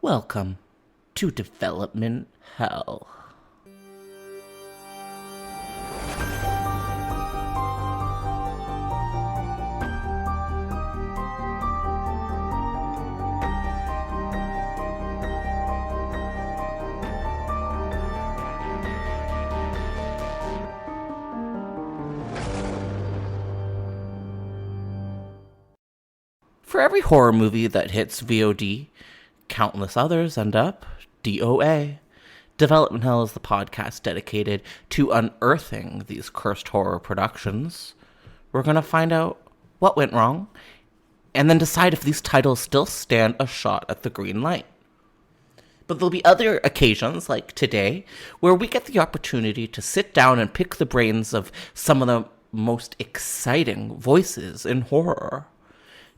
Welcome to Development Hell. For every horror movie that hits V.O.D, countless others end up D.O.A. Development Hell is the podcast dedicated to unearthing these cursed horror productions. We're going to find out what went wrong, and then decide if these titles still stand a shot at the green light. But there'll be other occasions, like today, where we get the opportunity to sit down and pick the brains of some of the most exciting voices in horror.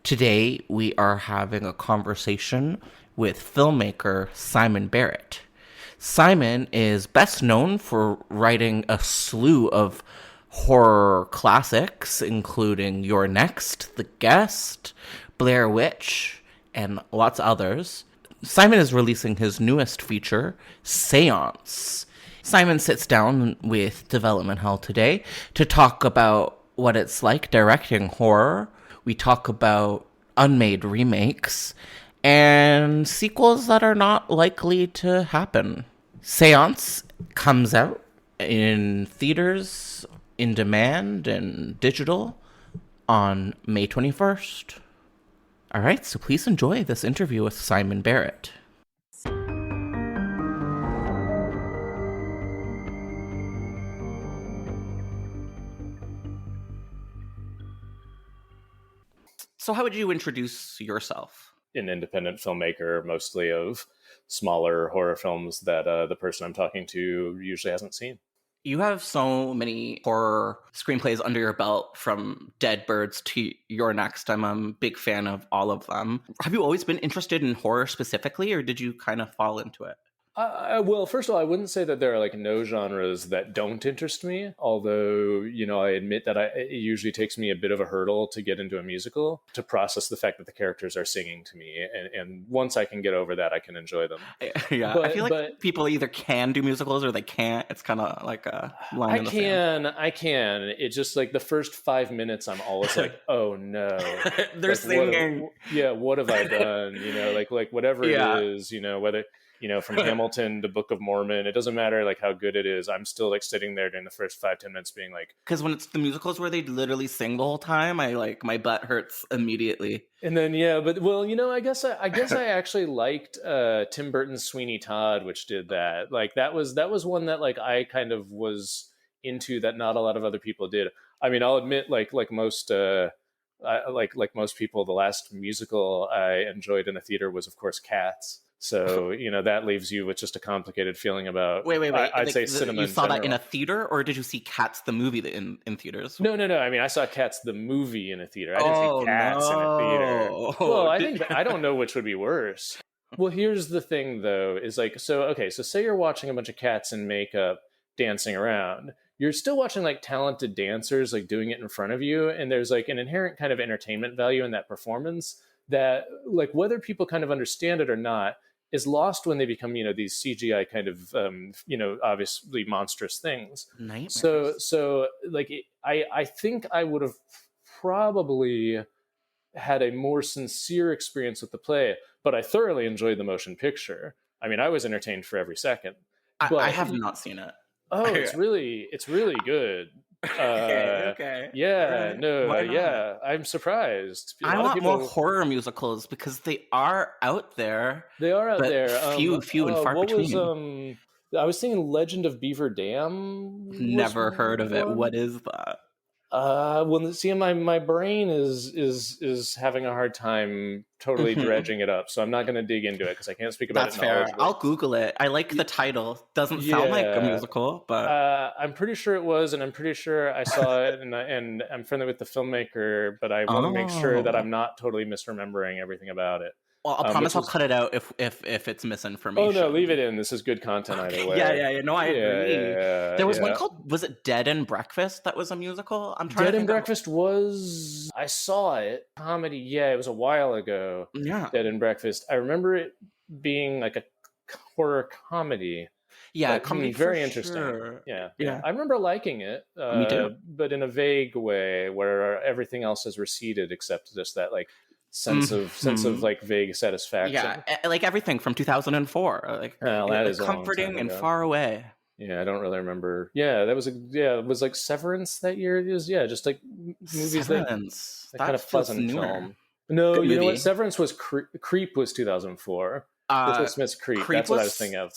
Today, we are having a conversation with filmmaker Simon Barrett. Simon is best known for writing a slew of horror classics, including You're Next, The Guest, Blair Witch, and lots of others. Simon is releasing his newest feature, SEANCE. Simon sits down with Development Hell today to talk about what it's like directing horror. We talk about unmade remakes and sequels that are not likely to happen. SEANCE comes out in theaters, in demand, and digital on May 21st. All right, so please enjoy this interview with Simon Barrett. So how would you introduce yourself? An independent filmmaker, mostly of smaller horror films that the person I'm talking to usually hasn't seen. You have so many horror screenplays under your belt, from Dead Birds to You're Next. I'm a big fan of all of them. Have you always been interested in horror specifically, or did you kind of fall into it? Well, first of all, I wouldn't say that there are no genres that don't interest me. Although, I admit that it usually takes me a bit of a hurdle to get into a musical, to process the fact that the characters are singing to me. And once I can get over that, I can enjoy them. Yeah, I feel like people either can do musicals or they can't. It's kind of like a line in the sand. I can. It's just the first 5 minutes, I'm always like, oh no. They're singing. What have I done? Whatever it is, whether... from Hamilton to Book of Mormon, it doesn't matter how good it is. I'm still sitting there during the first 5-10 minutes being because when it's the musicals where they literally sing the whole time, my butt hurts immediately. And then I guess I actually liked Tim Burton's Sweeney Todd, which did that. That was one that I kind of was into that not a lot of other people did. I mean, I'll admit like most most people, the last musical I enjoyed in a theater was, of course, Cats. So, that leaves you with just a complicated feeling about... Wait. I'd say cinema You saw that in a theater, or did you see Cats the movie in theaters? No. I mean, I saw Cats the movie in a theater. I didn't see Cats in a theater. Well, I don't know which would be worse. Well, here's the thing, though, is so say you're watching a bunch of cats in makeup dancing around. You're still watching talented dancers doing it in front of you, and there's an inherent kind of entertainment value in that performance that whether people kind of understand it or not is lost when they become these CGI kind of obviously monstrous things. Nightmares. So I think I would have probably had a more sincere experience with the play, but I thoroughly enjoyed the motion picture. I mean, I was entertained for every second. I have not seen it. Oh, it's really good. Okay. Yeah, no, yeah. I'm surprised. I want more horror musicals because they are out there. They are out there. Few and far between. I was thinking Legend of Beaver Dam. Never heard of it. What is that? Well, see, my brain is having a hard time totally dredging it up, so I'm not going to dig into it because I can't speak about That's it. That's fair. I'll Google it. I like the title. Doesn't sound like a musical, but I'm pretty sure it was, and I'm pretty sure I saw it, and I'm friendly with the filmmaker, but I want to make sure that I'm not totally misremembering everything about it. Well, I'll promise I'll cut it out if it's misinformation. Oh, no, leave it in. This is good content either way. Yeah. No, I agree. There was one called, was it Dead and Breakfast that was a musical? I'm trying Dead to and Breakfast I saw it. Comedy, it was a while ago. Yeah. Dead and Breakfast. I remember it being like a horror comedy. Yeah, But, comedy very for interesting. sure. Yeah. I remember liking it. Me too. But in a vague way, where everything else has receded except just that like sense of like vague satisfaction. Yeah, like everything from 2004. That is a long comforting time and ago. far away. Yeah, I don't really remember. Yeah, that was it was like Severance that year. It was just like movies Severance. that kind of pleasant newer. film. No, Good you know movie. what? Severance was Creep was 2004. Will Smith's Creep. That's what I was thinking of.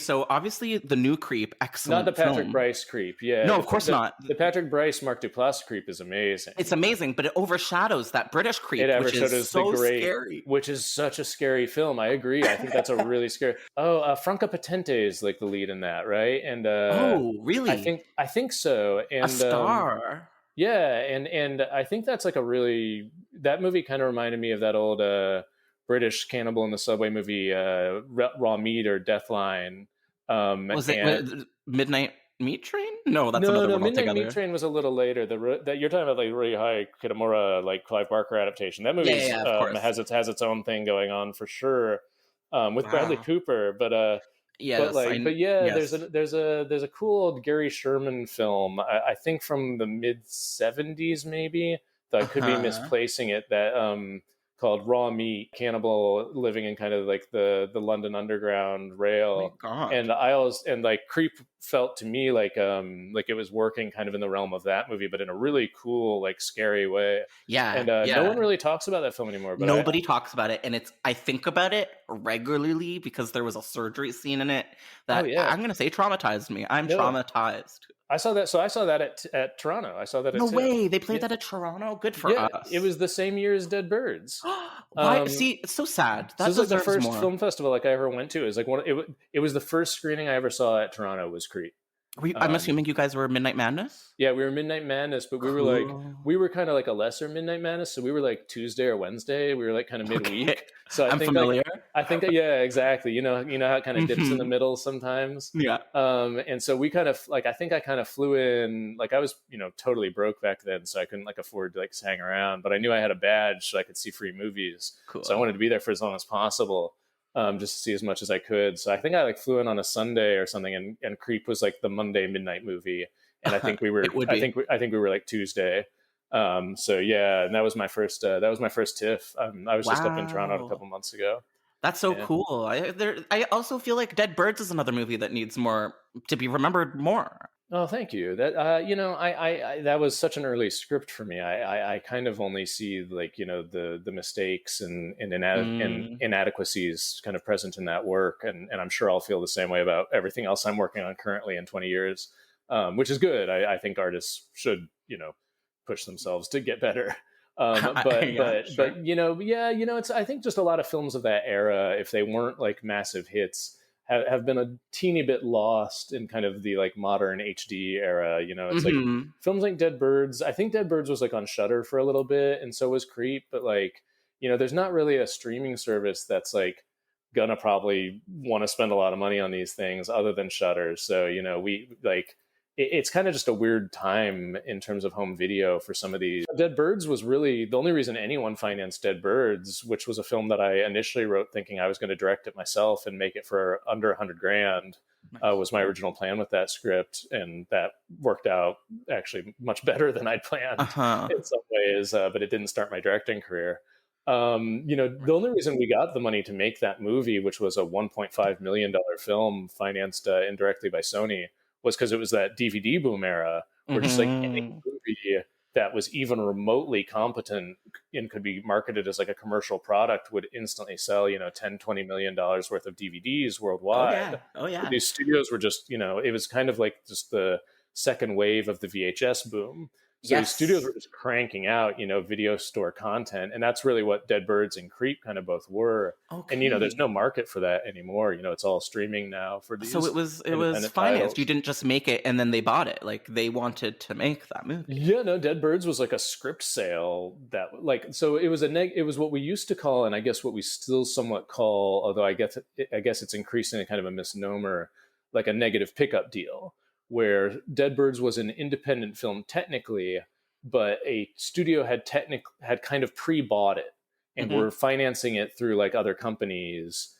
So obviously the new Creep, excellent. Not the Patrick film. Bryce Creep. Yeah, no, of course not. The Patrick Bryce Mark Duplass Creep is amazing. It's amazing, but it overshadows that British Creep, which is so scary. Which is such a scary film. I agree. I think that's a really scary. Oh, Franca Potente is like the lead in that, right? And oh, really? I think so. And a star. Yeah, and I think that's like that movie kind of reminded me of that old British Cannibal in the Subway movie, Raw Meat or Deathline. Was it Midnight Meat Train? No, that's another one Midnight altogether. Meat Train was a little later. That you're talking about, like Ray High Kitamura, like Clive Barker adaptation. That movie has its own thing going on for sure, with Bradley Cooper. But there's a cool old Gary Sherman film. I think from the mid '70s, maybe. Though I could be misplacing it. That called Raw Meat, cannibal living in kind of like the London Underground rail. And like Creep felt to me like it was working kind of in the realm of that movie, but in a really cool, like scary way. Yeah. And no one really talks about that film anymore. But nobody talks about it. And I think about it regularly because there was a surgery scene in it that I'm going to say traumatized me. I'm traumatized. I saw that. So I saw that at Toronto. I saw that. No way. They played that at Toronto. Good for us. It was the same year as Dead Birds. Why? See, it's so sad. That was like the first film festival like I ever went to. It was like it was the first screening I ever saw at Toronto was Creep. I'm assuming you guys were Midnight Madness? Yeah, we were Midnight Madness, but we were kind of like a lesser Midnight Madness. So we were like Tuesday or Wednesday. We were like kind of midweek. Okay. So I'm familiar. I think exactly. You know how it kind of dips in the middle sometimes. Yeah. And so we kind of I think I kind of flew in, like I was, totally broke back then. So I couldn't afford to hang around, but I knew I had a badge so I could see free movies. Cool. So I wanted to be there for as long as possible. Just to see as much as I could. So I think I flew in on a Sunday or something, and Creep was like the Monday midnight movie, and I think we were I think we were like Tuesday. So yeah, and that was my first TIFF. I was just up in Toronto a couple months ago. That's so cool. I also feel like Dead Birds is another movie that needs more to be remembered more. Oh, thank you. That I that was such an early script for me. I kind of only see the mistakes and inadequacies kind of present in that work, and I'm sure I'll feel the same way about everything else I'm working on currently in 20 years, which is good. I think artists should push themselves to get better. It's I think just a lot of films of that era, if they weren't like massive hits, have been a teeny bit lost in kind of the modern HD era. It's like films like Dead Birds. I think Dead Birds was on Shudder for a little bit, and so was Creep. But there's not really a streaming service that's gonna probably want to spend a lot of money on these things other than Shudder. So it's kind of just a weird time in terms of home video for some of these. Dead Birds was really the only reason anyone financed Dead Birds, which was a film that I initially wrote thinking I was going to direct it myself and make it for under $100,000. Was my original plan with that script, and that worked out actually much better than I'd planned in some ways, but it didn't start my directing career. The only reason we got the money to make that movie, which was a $1.5 million film financed indirectly by Sony, was because it was that DVD boom era where just any movie that was even remotely competent and could be marketed as a commercial product would instantly sell, $10-20 million worth of DVDs worldwide. Oh yeah. These studios were just, it was kind of like just the second wave of the VHS boom. So these studios were just cranking out, video store content. And that's really what Dead Birds and Creep kind of both were. Okay. And, there's no market for that anymore. It's all streaming now for these. So it was financed. Titles. You didn't just make it and then they bought it. They wanted to make that movie. Yeah, no, Dead Birds was a script sale that so it was it was what we used to call, and I guess what we still somewhat call, although I guess it's increasingly kind of a misnomer, a negative pickup deal, where Dead Birds was an independent film technically, but a studio had kind of pre-bought it and were financing it through like other companies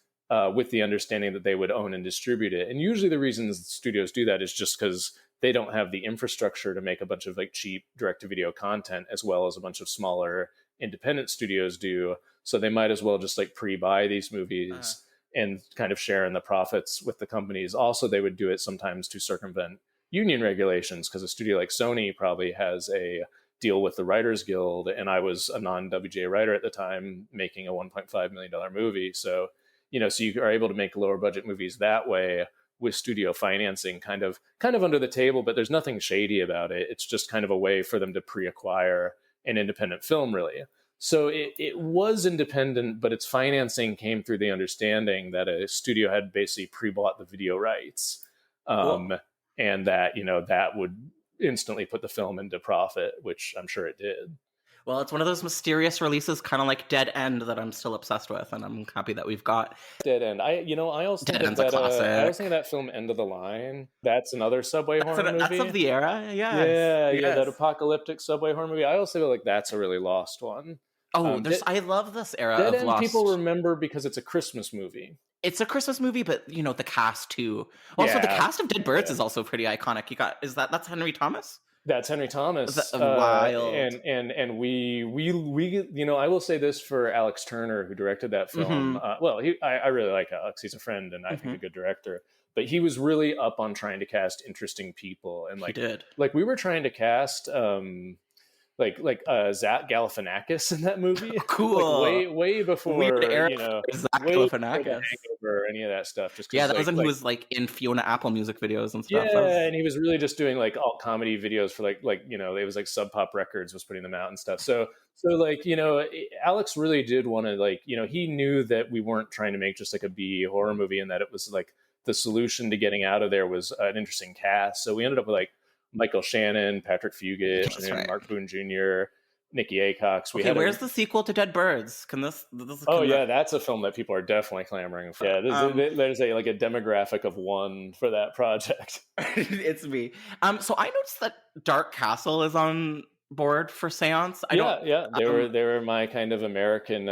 with the understanding that they would own and distribute it. And usually the reasons studios do that is just because they don't have the infrastructure to make a bunch of like cheap direct-to-video content, as well as a bunch of smaller independent studios do. So they might as well just like pre-buy these movies and kind of share in the profits with the companies. Also, they would do it sometimes to circumvent union regulations, because a studio like Sony probably has a deal with the Writers Guild, and I was a non-WGA writer at the time making a $1.5 million movie. So, so you are able to make lower budget movies that way with studio financing, kind of under the table, but there's nothing shady about it. It's just kind of a way for them to pre-acquire an independent film, really. So it was independent, but its financing came through the understanding that a studio had basically pre-bought the video rights, and that, that would instantly put the film into profit, which I'm sure it did. Well, it's one of those mysterious releases, kind of like Dead End, that I'm still obsessed with, and I'm happy that we've got Dead End. I also think that film End of the Line. That's another subway horror movie. That's of the era, yeah, that apocalyptic subway horror movie. I also feel like that's a really lost one. Oh, I love this era Dead of End lost. People remember because it's a Christmas movie. It's a Christmas movie, but the cast too. Also, the cast of Dead Birds is also pretty iconic. That's Henry Thomas? That's Henry Thomas. Wild. And we I will say this for Alex Turner, who directed that film. I really like Alex. He's a friend and I think a good director. But he was really up on trying to cast interesting people, and he did. Like we were trying to cast Zach Galifianakis in that movie. Cool. Like way before Weird era Zach Galifianakis. Hangover, any of that stuff. Just that was when he was like in Fiona Apple music videos and stuff. Yeah, and he was really just doing like all comedy videos for it was like Sub Pop Records was putting them out and stuff. So Alex really did want to he knew that we weren't trying to make just like a B horror movie, and that it was like the solution to getting out of there was an interesting cast. So we ended up with like Michael Shannon, Patrick Fugit, Mark Boone Jr., Nikki Acox. Where's the sequel to Dead Birds? That's a film that people are definitely clamoring for. Yeah, there's a demographic of one for that project. It's me. So I noticed that Dark Castle is on board for Seance. They were my kind of American,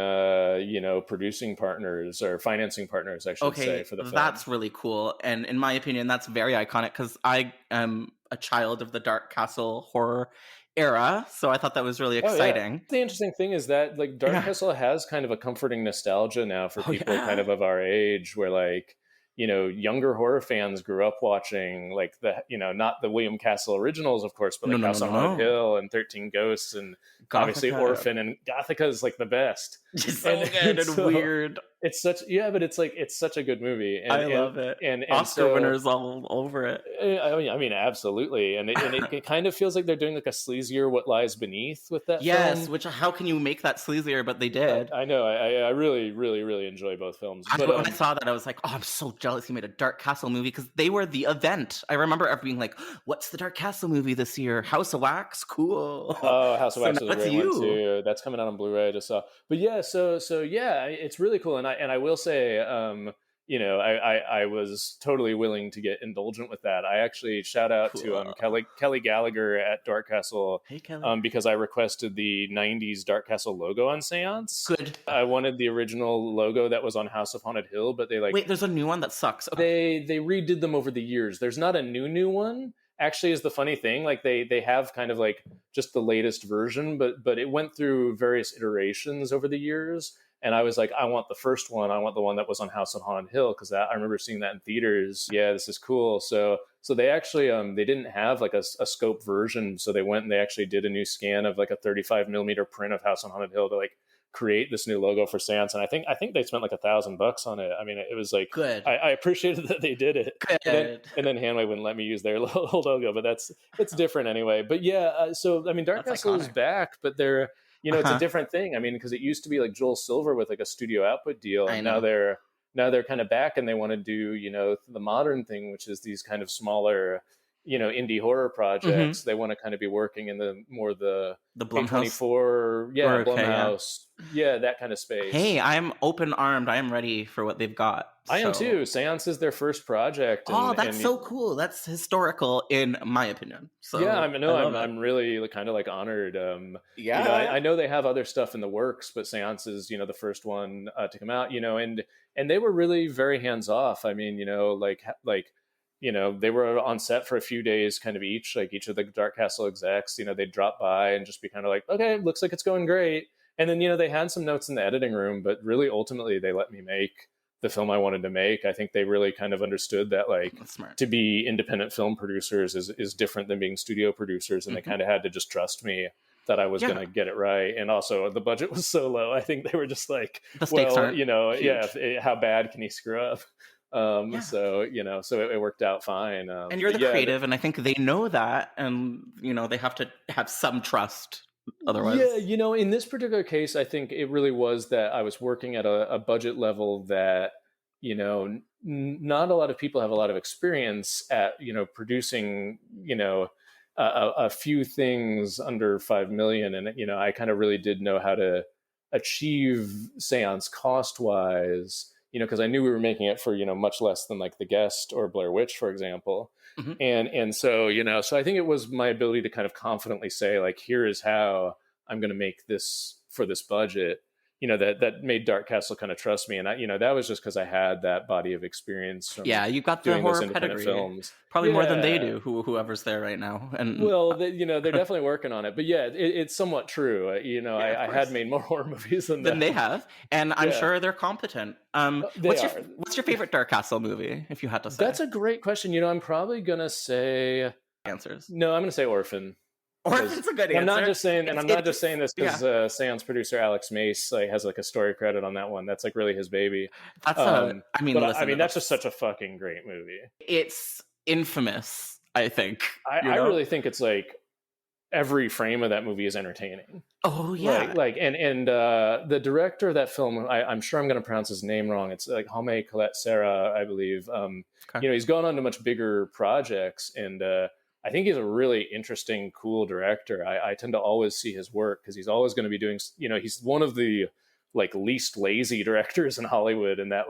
producing partners or financing partners, I should say, for the film. That's really cool, and in my opinion, that's very iconic because I am a child of the Dark Castle horror era, so I thought that was really exciting. Yeah. The interesting thing is that Dark Castle has kind of a comforting nostalgia now for people kind of our age, where younger horror fans grew up watching not the William Castle originals, of course, but House on Haunted Hill and 13 Ghosts and Gothica. Obviously Orphan, and Gothica is like the best. It's so good and weird. It's such it's such a good movie. And, I love it. And Oscar winners all over it. I mean, absolutely. And it kind of feels like they're doing like a sleazier What Lies Beneath with that film. Yes, which how can you make that sleazier? But they did. I know. I really, really, really enjoy both films. When I saw that, I was like, oh, I'm so jealous he made a Dark Castle movie, because they were the event. I remember being like, what's the Dark Castle movie this year? House of Wax? Cool. Oh, House of Wax was a great one too. That's coming out on Blu-ray, I just saw. But yeah, so yeah, it's really cool. And I will say, I was totally willing to get indulgent with that. I actually shout out to Kelly Gallagher at Dark Castle, hey, Kelly. Because I requested the 90s Dark Castle logo on Seance. Good. I wanted the original logo that was on House of Haunted Hill, but they wait, there's a new one that sucks. Okay. They redid them over the years. There's not a new one. Actually, is the funny thing. They have kind of just the latest version, but it went through various iterations over the years. And I was like, I want the first one. I want the one that was on House on Haunted Hill, because I remember seeing that in theaters. Yeah, this is cool. So they actually they didn't have a scope version. So they went and they actually did a new scan of a 35 millimeter print of House on Haunted Hill to create this new logo for Seance. And I think they spent $1,000 on it. I mean, it was good. I appreciated that they did it. Good. And then Hanway wouldn't let me use their logo, but it's different anyway. But yeah, so I mean, Dark Castle is back, but they're it's a different thing. I mean, because it used to be Joel Silver with a studio output deal, and now they're kind of back, and they want to do the modern thing, which is these kind of smaller indie horror projects. Mm-hmm. They want to kind of be working in the Blumhouse, A24, Blumhouse, that kind of space. Hey, I'm open armed. I am ready for what they've got. I am too. Seance is their first project. That's so cool. That's historical, in my opinion. So yeah, I'm really kind of like honored. I know they have other stuff in the works, but Seance is the first one to come out. And they were really very hands off. I mean, they were on set for a few days, kind of each of the Dark Castle execs. They'd drop by and just be kind of like, okay, looks like it's going great. And then they had some notes in the editing room, but really ultimately they let me make the film I wanted to make. I think they really kind of understood that to be independent film producers is different than being studio producers. And they kind of had to just trust me that I was going to get it right. And also the budget was so low. I think they were just like, the stakes aren't huge. How bad can he screw up? So it worked out fine. And you're the creative, and I think they know that, and they have to have some trust. Otherwise, in this particular case, I think it really was that I was working at a budget level that not a lot of people have a lot of experience at producing a few things under 5 million, and I kind of really did know how to achieve Seance cost wise. Because I knew we were making it for much less than like The Guest or Blair Witch, for example. Mm-hmm. And so so I think it was my ability to kind of confidently say, like, here is how I'm going to make this for this budget, that made Dark Castle kind of trust me. And that was just because I had that body of experience from you've got the horror pedigree films, probably more than they do, whoever's there right now. And they're definitely working on it, but it's somewhat true. I had made more horror movies than they have, and I'm sure they're competent. What's your favorite Dark Castle movie, if you had to say? That's a great question. I'm probably gonna say Answers. No, I'm gonna say Orphan. Orphan's a good answer. I'm not just saying this because Seance producer Alex Mace has a story credit on that one. That's really his baby. That's just such a fucking great movie. It's infamous, I think. I really think it's every frame of that movie is entertaining. Oh yeah. And the director of that film, I'm sure I'm going to pronounce his name wrong. It's Jaume Collet Serra, I believe. He's gone on to much bigger projects, and I think he's a really interesting, cool director. I tend to always see his work because he's always going to be doing, he's one of the least lazy directors in Hollywood, and that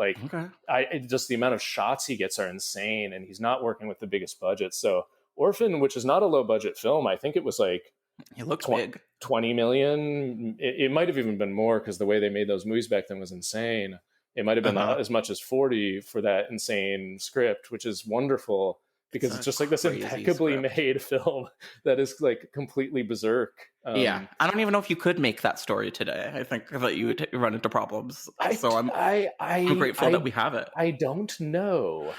just the amount of shots he gets are insane, and he's not working with the biggest budget. So Orphan, which is not a low budget film, I think it was it looks big, 20 million. It might have even been more because the way they made those movies back then was insane. It might have been as much as 40 for that insane script, which is wonderful. Because it's just this impeccably made film that is completely berserk. I don't even know if you could make that story today. I think that you would run into problems. I'm grateful that we have it. I don't know.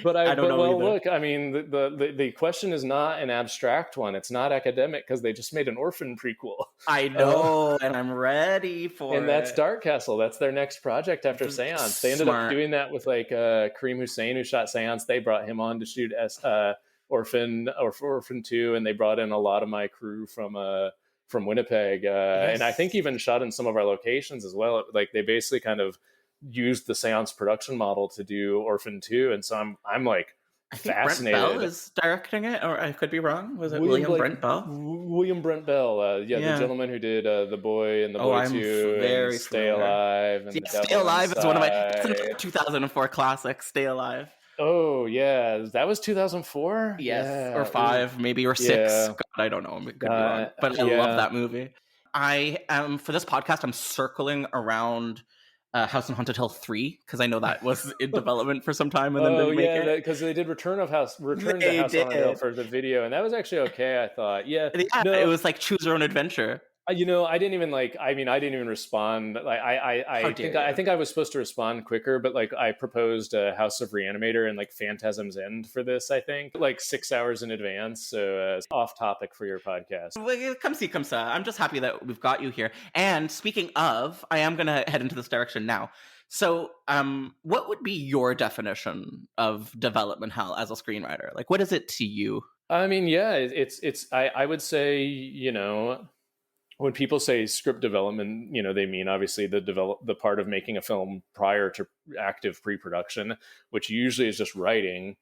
But I don't know either. Look, I mean, the question is not an abstract one. It's not academic because they just made an Orphan prequel. I know, and I'm ready for it. And that's Dark Castle. That's their next project after Seance. They ended up doing that with Kareem Hussein, who shot Seance. They brought him on to shoot Orphan 2, and they brought in a lot of my crew from Winnipeg, and I think even shot in some of our locations as well. They basically kind of used the Seance production model to do Orphan 2, and so I'm I think fascinated. Brent Bell is directing it, or I could be wrong. Was it William Brent Bell? William Brent Bell, the gentleman who did The Boy and The Boy 2, and Stay Alive. And Stay Alive is one of my 2004 classics. Stay Alive. Oh yeah, that was 2004. Yes, or 5, maybe, or 6. Yeah. God, I don't know. Could be wrong, but I love that movie. I am for this podcast. I'm circling around House on Haunted Hill 3 because I know that was in development for some time and then didn't make it. Because they did Return to House on Haunted Hill for the video, and that was actually okay. I thought, it was Choose Your Own Adventure. I didn't even I didn't even respond. I think I was supposed to respond quicker, but I proposed House of Reanimator and Phantasm's End for this. I think 6 hours in advance. So it's off topic for your podcast. Well, come see, come sa. I'm just happy that we've got you here. And speaking of, I am gonna head into this direction now. So, what would be your definition of development hell as a screenwriter? What is it to you? I mean, it's. I would say, when people say script development, they mean obviously the part of making a film prior to active pre-production, which usually is just writing.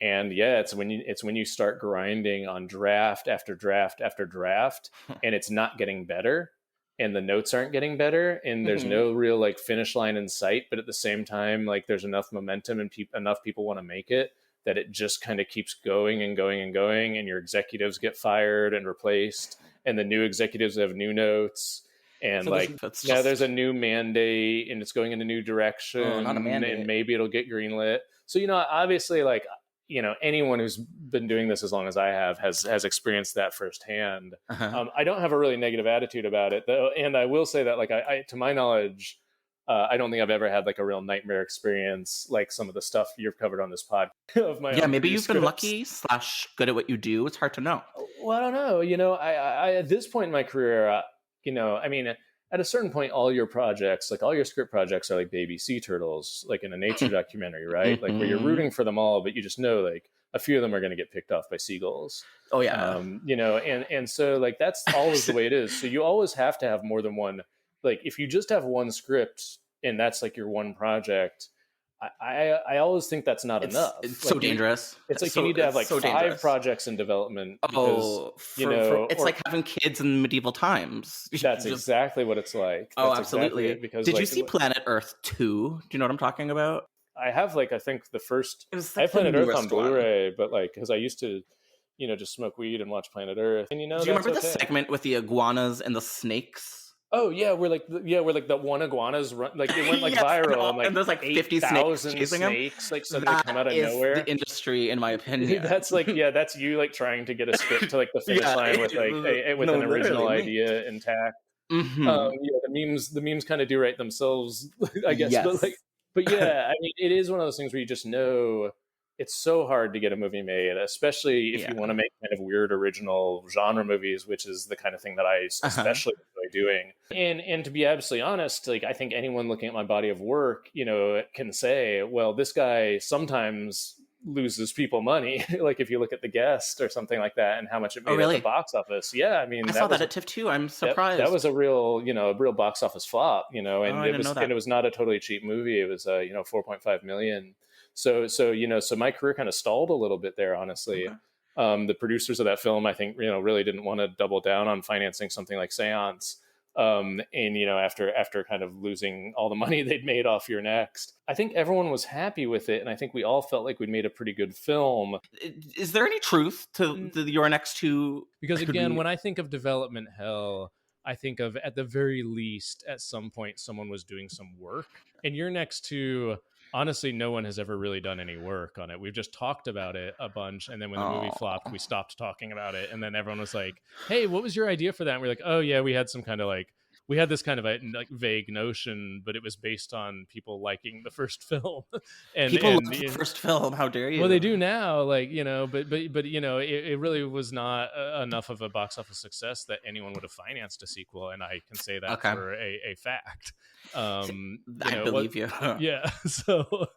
And yeah, it's when you start grinding on draft after draft after draft, and it's not getting better, and the notes aren't getting better, and there's no real like finish line in sight, but at the same time, like there's enough momentum and enough people want to make it that it just kind of keeps going and going and going, and your executives get fired and replaced, and the new executives have new notes. And so like now there's a new mandate and it's going in a new direction, not a mandate. And maybe it'll get greenlit. So, obviously, like, anyone who's been doing this as long as I have has experienced that firsthand. I don't have a really negative attitude about it, though. And I will say that, like, I to my knowledge, I don't think I've ever had like a real nightmare experience like some of the stuff you've covered on this pod of my own maybe you've been lucky / good at what you do. It's hard to know. Well, I don't know. I at this point in my career, I mean, at a certain point, all your projects, like all your script projects, are like baby sea turtles, like in a nature documentary, right? Like where you're rooting for them all, but you just know like a few of them are going to get picked off by seagulls. Oh yeah. And so like that's always the way it is. So you always have to have more than one. Like if you just have one script and that's like your one project, I always think that's not enough. It's like, so dangerous. It's like you need to have like 5 projects in development. Because, it's like having kids in medieval times. That's exactly what it's like. That's absolutely. Exactly because did you see Planet Earth 2? Do you know what I'm talking about? I have I think the first. I have Planet Earth on Blu-ray, but because I used to, just smoke weed and watch Planet Earth. And do you remember the segment with the iguanas and the snakes? Oh yeah, we're like the one iguanas run, like they went like viral, and there's like 50 snakes chasing them. Like suddenly come out of nowhere. The industry, in my opinion. That's that's you like trying to get a script to like the finish line with like with an original idea intact. The memes kind of do write themselves, I guess. Yes. But yeah, I mean, it is one of those things where you just know it's so hard to get a movie made, especially if you want to make kind of weird original genre movies, which is the kind of thing that I especially enjoy doing. And to be absolutely honest, like I think anyone looking at my body of work, can say, well, this guy sometimes loses people money. Like if you look at The Guest or something like that and how much it made at the box office. Yeah, I mean, I saw that at TIFF too. I'm surprised. That was a real box office flop, and it was not a totally cheap movie. It was 4.5 million. So my career kind of stalled a little bit there, honestly. Okay. The producers of that film, I think, really didn't want to double down on financing something like Seance. And after kind of losing all the money they'd made off You're Next, I think everyone was happy with it, and I think we all felt like we'd made a pretty good film. Is there any truth to the You're Next 2? Because again, when I think of development hell, I think of at the very least at some point someone was doing some work. And You're Next 2, honestly, no one has ever really done any work on it. We've just talked about it a bunch, and then when the movie flopped, we stopped talking about it, and then everyone was like, "Hey, what was your idea for that?" And we're like, "Oh yeah, we had some kind of we had this kind of a vague notion, but it was based on people liking the first film." And people love the first film. How dare you? Well, they do now, but it really was not enough of a box office success that anyone would have financed a sequel, and I can say that for a fact. I believe you. Yeah. But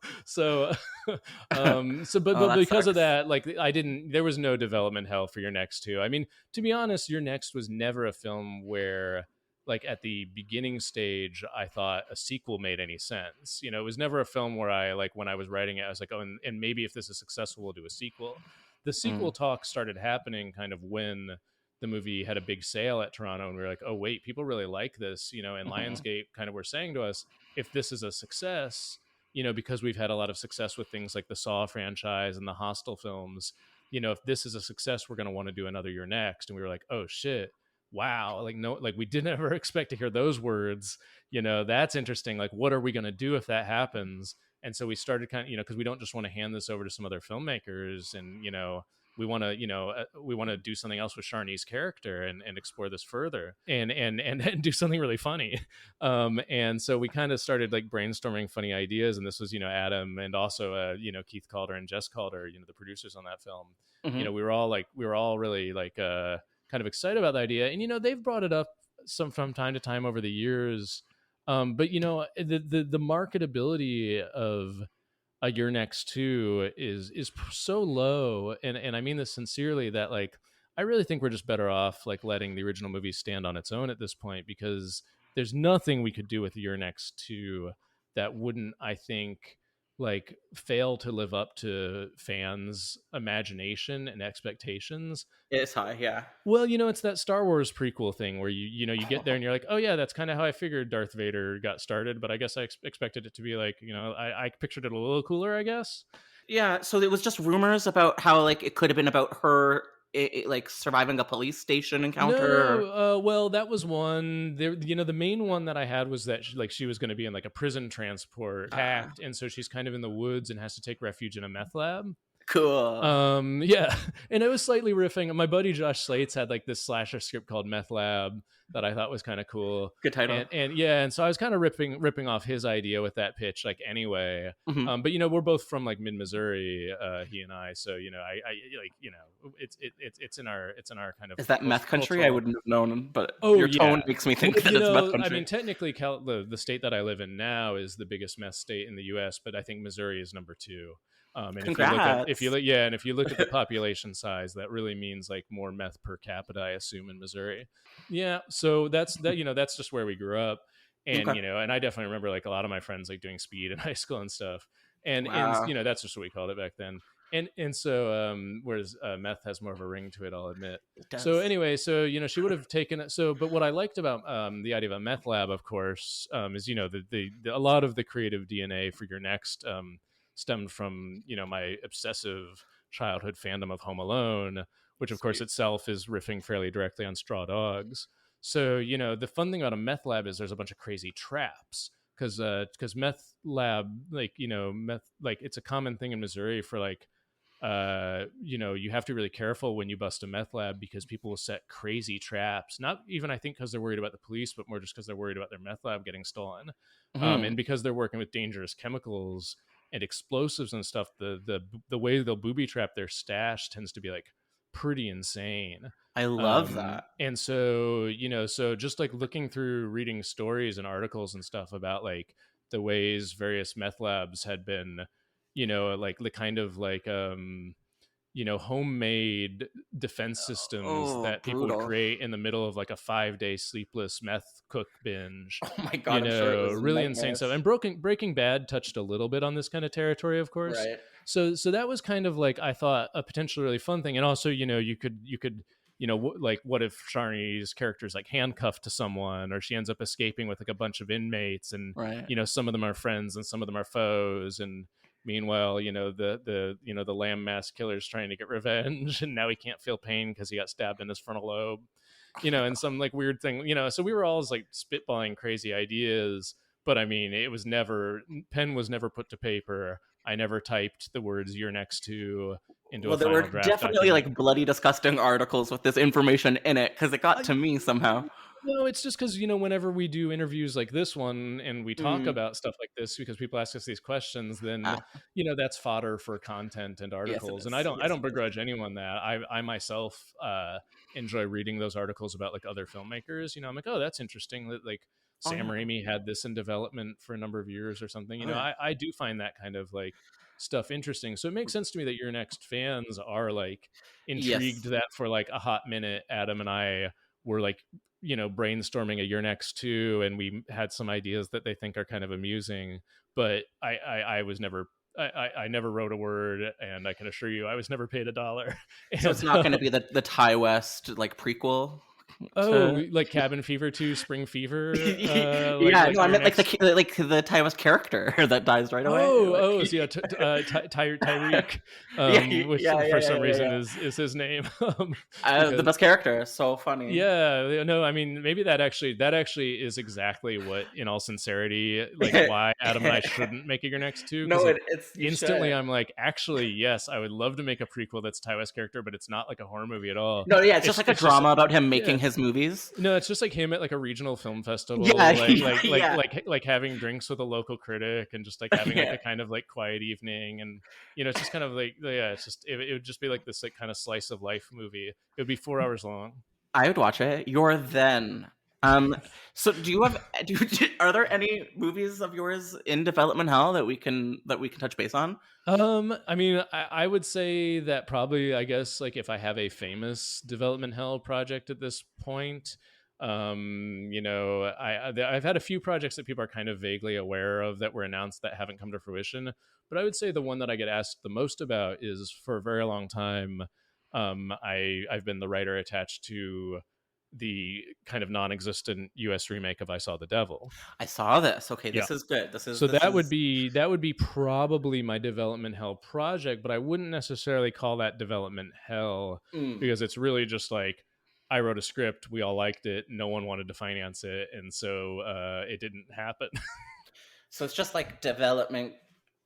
because of that, there was no development hell for Your Next 2. I mean, to be honest, Your Next was never a film where, like at the beginning stage, I thought a sequel made any sense. It was never a film where I, like, when I was writing it, I was like, oh, and maybe if this is successful, we'll do a sequel. The sequel talk started happening kind of when the movie had a big sale at Toronto, and we were like, oh wait, people really like this, and Lionsgate kind of were saying to us, if this is a success, because we've had a lot of success with things like the Saw franchise and the Hostel films, if this is a success, we're going to want to do another You're Next. And we were like, oh shit, wow, we didn't ever expect to hear those words. That's interesting. Like, what are we going to do if that happens? And so we started kind of, because we don't just want to hand this over to some other filmmakers, and we want to do something else with Sharni's character and explore this further and do something really funny. And so we kind of started like brainstorming funny ideas, and this was Adam and also Keith Calder and Jess Calder, the producers on that film. We were all really kind of excited about the idea, and they've brought it up from time to time over the years. But the marketability of a You're Next 2 is so low, and I mean this sincerely, that I really think we're just better off letting the original movie stand on its own at this point, because there's nothing we could do with You're Next 2 that wouldn't, I think, like fail to live up to fans' imagination and expectations. It's high, yeah. Well, it's that Star Wars prequel thing where you get there and you're like, oh yeah, that's kind of how I figured Darth Vader got started, but I guess I expected it to be like, I pictured it a little cooler, I guess. Yeah, so it was just rumors about how like it could have been about her like surviving a police station encounter. No, well, that was one. There, the main one that I had was that she was going to be in like a prison transport attacked, and so she's kind of in the woods and has to take refuge in a meth lab. Cool. Yeah, and it was slightly riffing. My buddy Josh Slates had like this slasher script called Meth Lab that I thought was kind of cool. Good title. And yeah, and so I was kind of ripping off his idea with that pitch, like anyway. Mm-hmm. But we're both from like mid Missouri, he and I. So I like it's in our kind of. Is that meth country? I wouldn't have known, but your tone makes me think that it's meth country. I mean, technically, the state that I live in now is the biggest meth state in the U.S., but I think Missouri is number 2. And if you look at the population size, that really means like more meth per capita, I assume, in Missouri. Yeah, so that's just where we grew up, and and I definitely remember like a lot of my friends like doing speed in high school and stuff, and that's just what we called it back then. And so whereas meth has more of a ring to it, I'll admit. So anyway, so she would have taken it. So, but what I liked about the idea of a meth lab, of course, is the a lot of the creative DNA for your next stemmed from my obsessive childhood fandom of Home Alone, which of course itself is riffing fairly directly on Straw Dogs. So the fun thing about a meth lab is there's a bunch of crazy traps because meth lab meth, like it's a common thing in Missouri for like you have to be really careful when you bust a meth lab because people will set crazy traps, not even I think because they're worried about the police, but more just because they're worried about their meth lab getting stolen. And because they're working with dangerous chemicals and explosives and stuff, the way they'll booby trap their stash tends to be like pretty insane. I love that. And so so just like looking through reading stories and articles and stuff about like the ways various meth labs had been like the kind of like homemade defense systems that people would create in the middle of like a 5-day sleepless meth cook binge. Oh my god, I'm sure it was really insane stuff. And Breaking Bad touched a little bit on this kind of territory, of course. Right. So that was kind of like I thought a potentially really fun thing. And also you could like what if Sharni's character is like handcuffed to someone, or she ends up escaping with like a bunch of inmates, and some of them are friends and some of them are foes, and meanwhile, the lamb mask killer's trying to get revenge, and now he can't feel pain because he got stabbed in his frontal lobe, and some like weird thing, so we were always like spitballing crazy ideas, but I mean, pen was never put to paper. I never typed the words "you're next to" into a final draft. There were definitely like bloody, disgusting articles with this information in it because it got to me somehow. No, it's just because, whenever we do interviews like this one and we talk about stuff like this because people ask us these questions, then, that's fodder for content and articles. Yes, and I don't begrudge anyone that. I myself enjoy reading those articles about like other filmmakers. I'm like, oh, that's interesting. Like Sam Raimi had this in development for a number of years or something. I do find that kind of like stuff interesting. So it makes sense to me that your next fans are like intrigued that for like a hot minute, Adam and I were like, brainstorming a You're Next too, and we had some ideas that they think are kind of amusing, but I was never I never wrote a word, and I can assure you I was never paid $1. So it's not going to be the Ty West like prequel. Like Cabin Fever 2, Spring Fever. I meant like the Ty West character that dies right away. Tyreek, which for some reason is his name. The best character, so funny. Yeah, no, I mean maybe that actually is exactly what, in all sincerity, like why Adam and I shouldn't make it Your Next 2. No, it's instantly I'm like, actually, yes, I would love to make a prequel that's Ty West character, but it's not like a horror movie at all. No, yeah, it's just like a drama about him making his movies. No, it's just like him at like a regional film festival, like having drinks with a local critic and just like having like a kind of like quiet evening, and it's just kind of like it's just it would just be like this like kind of slice of life movie. It would be 4 hours long. I would watch it. You're then. So are there any movies of yours in development hell that we can touch base on? I mean, I would say that probably, I guess, like if I have a famous development hell project at this point, You know, I've had a few projects that people are kind of vaguely aware of that were announced that haven't come to fruition. But I would say the one that I get asked the most about is, for a very long time, I've been the writer attached to the kind of non-existent US remake of I Saw the Devil. I saw this. Okay, Yeah. this is good. This is So this that is... would be probably my development hell project, but I wouldn't necessarily call that development hell because it's really just like, I wrote a script, we all liked it, no one wanted to finance it, and so it didn't happen. So it's just like development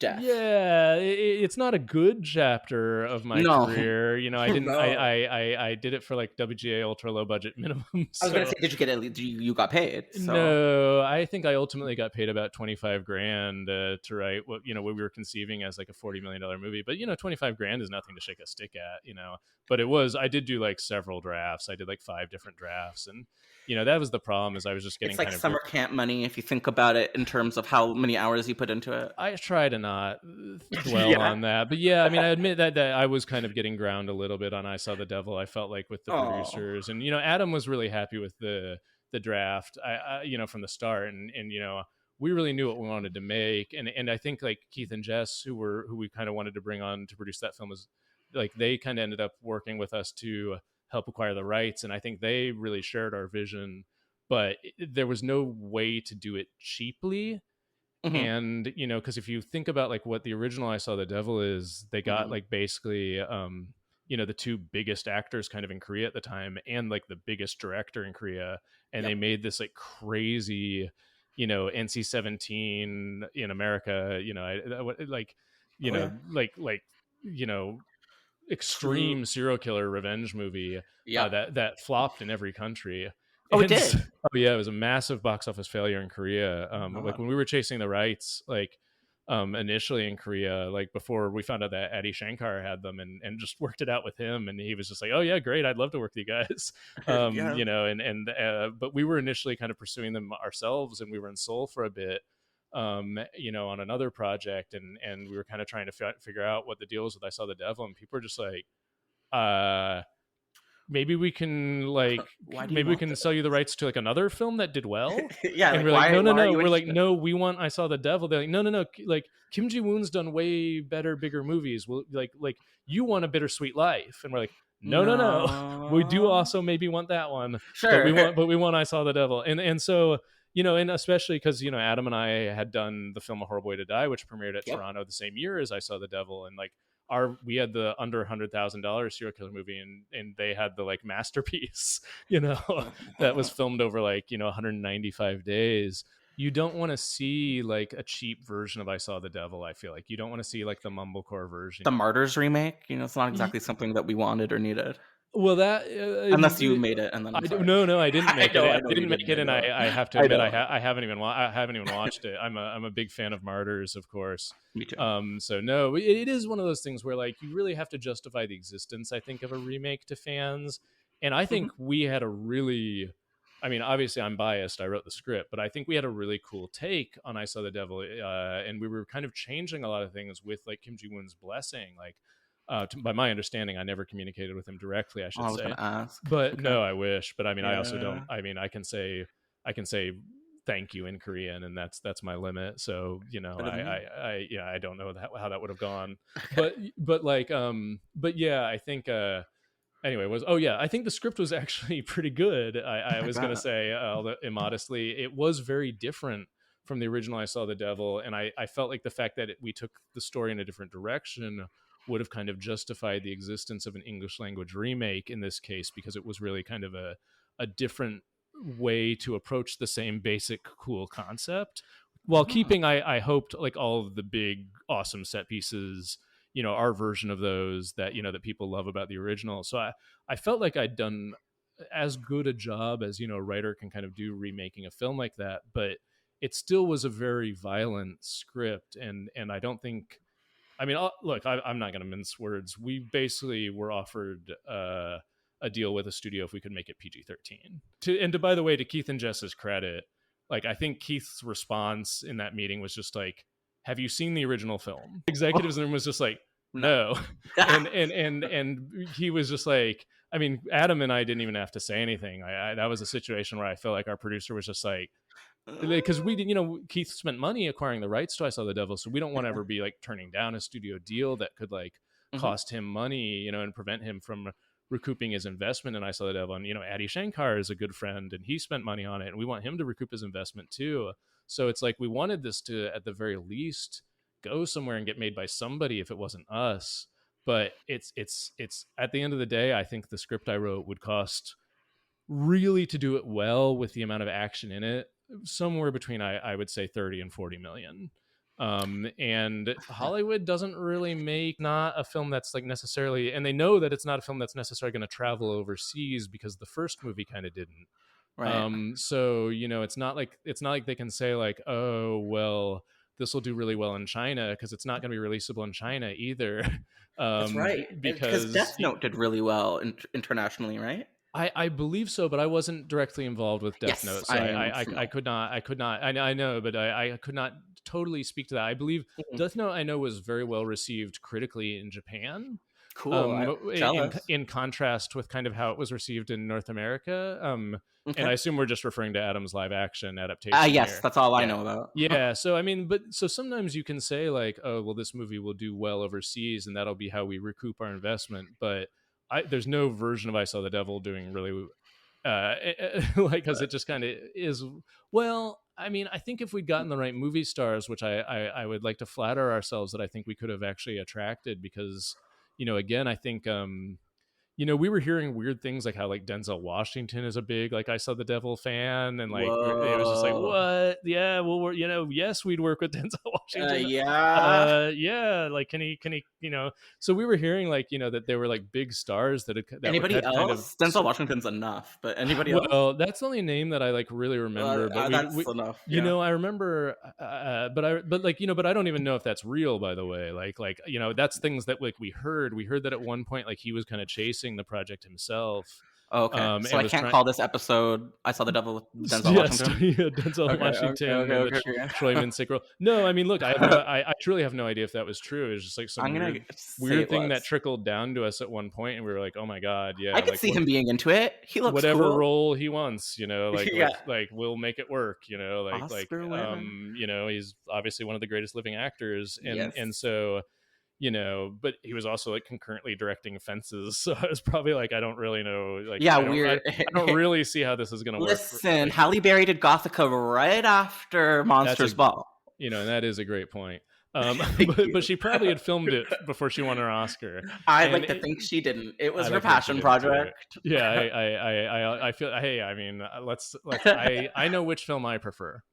death. Yeah, it's not a good chapter of my career. You know, I didn't. No. I did it for like WGA ultra low budget minimum. So. I was gonna say, did you get it? You got paid? So. No, I think I ultimately got paid about $25,000 to write what we were conceiving as like a $40 million movie. But $25,000 is nothing to shake a stick at. But it was. I did do like several drafts. I did like 5 different drafts, and that was the problem. Is I was just getting. It's like kind of summer camp money if you think about it in terms of how many hours you put into it. I try to not dwell on that, but yeah, I mean, I admit that I was kind of getting ground a little bit on I Saw the Devil. I felt like with the producers, and Adam was really happy with the draft. I from the start, and we really knew what we wanted to make, and I think like Keith and Jess, who we kind of wanted to bring on to produce that film, was like they kind of ended up working with us to help acquire the rights, and I think they really shared our vision, but there was no way to do it cheaply. Mm-hmm. And because if you think about like what the original I Saw the Devil is, they got like basically the 2 biggest actors kind of in Korea at the time, and like the biggest director in Korea, and they made this like crazy NC-17 in America, extreme serial killer revenge movie that flopped in every country. It did. Oh yeah, it was a massive box office failure in Korea. Like when we were chasing the rights, like initially in Korea, like before we found out that Adi Shankar had them, and just worked it out with him, and he was just like, oh yeah, great, I'd love to work with you guys. But we were initially kind of pursuing them ourselves, and we were in Seoul for a bit, on another project, and we were kind of trying to figure out what the deal was with I Saw the Devil, and people were just like, maybe we can sell you the rights to like another film that did well. Yeah, and we're like, no. We're like, no, we want I Saw the Devil. They're like, no. Like Kim Ji-woon's done way better, bigger movies. Well, like you want A Bittersweet Life, and we're like, no. We do also maybe want that one. Sure, but we want I Saw the Devil, and so. And especially because Adam and I had done the film A Horrible Way to Die, which premiered at Toronto the same year as I Saw the Devil, and like we had the under $100,000 serial killer movie, and they had the like masterpiece, that was filmed over like 195 days. You don't want to see like a cheap version of I Saw the Devil. I feel like you don't want to see like the mumblecore version, the Martyrs remake. It's not exactly something that we wanted or needed. Well, that unless you made it, and then I didn't make it. I didn't make it, and I have to admit I haven't even watched it. I'm a big fan of Martyrs, of course. Me too. So no, it is one of those things where like you really have to justify the existence, I think, of a remake to fans, and I think we had a really. I mean, obviously, I'm biased. I wrote the script, but I think we had a really cool take on I Saw the Devil, and we were kind of changing a lot of things with like Kim Ji-woon's blessing, like. By my understanding, I never communicated with him directly. I should say. I was going to ask, but okay. No, I wish. But I mean, I also don't. I mean, I can say thank you in Korean, and that's my limit. So I don't know how that would have gone. But yeah, I think. Anyway, I think the script was actually pretty good. I was going to say, although immodestly, it was very different from the original I Saw the Devil, and I felt like the fact that we took the story in a different direction would have kind of justified the existence of an English language remake in this case, because it was really kind of a different way to approach the same basic cool concept while keeping, I hoped, like all of the big awesome set pieces, our version of those that that people love about the original. So I felt like I'd done as good a job as a writer can kind of do remaking a film like that, but it still was a very violent script, and I don't think. I mean, look, I'm not going to mince words. We basically were offered a deal with a studio if we could make it PG-13. By the way, to Keith and Jess's credit, like I think Keith's response in that meeting was just like, "Have you seen the original film?" Executives in the room was just like, "No," and he was just like, I mean, Adam and I didn't even have to say anything. That was a situation where I felt like our producer was just like, because we did, Keith spent money acquiring the rights to I Saw the Devil, so we don't want to ever be like turning down a studio deal that could like cost him money, and prevent him from recouping his investment in I Saw the Devil. And Adi Shankar is a good friend, and he spent money on it, and we want him to recoup his investment too. So it's like we wanted this to, at the very least, go somewhere and get made by somebody if it wasn't us. But it's at the end of the day, I think the script I wrote would cost, really, to do it well with the amount of action in it, somewhere between I would say 30 and 40 million. And Hollywood doesn't really make not a film that's like necessarily, and they know that it's not a film that's necessarily going to travel overseas because the first movie kind of didn't. Right. So it's not like they can say like, oh well, this will do really well in China, because it's not going to be releasable in China either. That's right, because Death Note did really well internationally, right? I believe so, but I wasn't directly involved with Death Note, so I could not. I know, but I could not totally speak to that. I believe Death Note, I know, was very well received critically in Japan. Cool. In contrast with kind of how it was received in North America. And I assume we're just referring to Adam's live action adaptation. Yes, here. That's all I know about. Yeah. So, I mean, so sometimes you can say like, oh, well, this movie will do well overseas and that'll be how we recoup our investment. But there's no version of I Saw the Devil doing really because it just kind of is. Well, I mean, I think if we'd gotten the right movie stars, which I would like to flatter ourselves that I think we could have actually attracted, because again, I think we were hearing weird things like how like Denzel Washington is a big like I Saw the Devil fan, and like it was just like, what? Yeah, well, yes, we'd work with Denzel Washington. Yeah, like can he so we were hearing like that there were like big stars that anybody else. Denzel Washington's enough, but anybody else? Well, that's the only name that I like really remember. But that's enough. Yeah. I remember, but I don't even know if that's real. By the way, that's things that like we heard that at one point like he was kind of chasing the project himself. Okay, so I can't call this episode I Saw the Devil with Denzel Washington? Yeah, Denzel Washington and the Troy Minsick role. No, I mean, look, I truly have no idea if that was true. It was just like some weird thing that trickled down to us at one point, and we were like, oh my God, yeah. I could see him being into it. He looks whatever cool. role he wants, like we'll make it work, he's obviously one of the greatest living actors, and so but he was also like concurrently directing Fences, so I was probably like, I don't really know, like, weird. I don't really see how this is going to work. Listen, Halle Berry did Gothica right after Monsters Ball. And that is a great point. But she probably had filmed it before she won her Oscar. I'd like to think she didn't. It was her passion project. Yeah, I feel. Hey, I mean, let's. I know which film I prefer.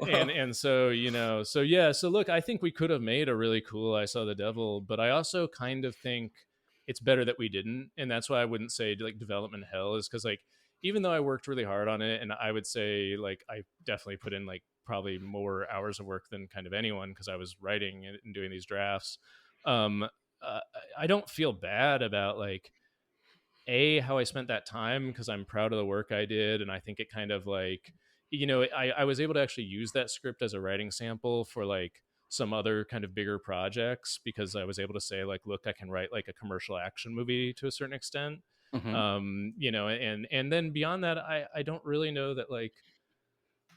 And so so look, I think we could have made a really cool I Saw the Devil, but I also kind of think it's better that we didn't, and that's why I wouldn't say like development hell, is because like even though I worked really hard on it, and I would say like I definitely put in like probably more hours of work than kind of anyone, because I was writing and doing these drafts. I don't feel bad about like how I spent that time, because I'm proud of the work I did, and I think it kind of like I was able to actually use that script as a writing sample for like some other kind of bigger projects, because I was able to say like, look, I can write like a commercial action movie to a certain extent. And then beyond that, I don't really know that like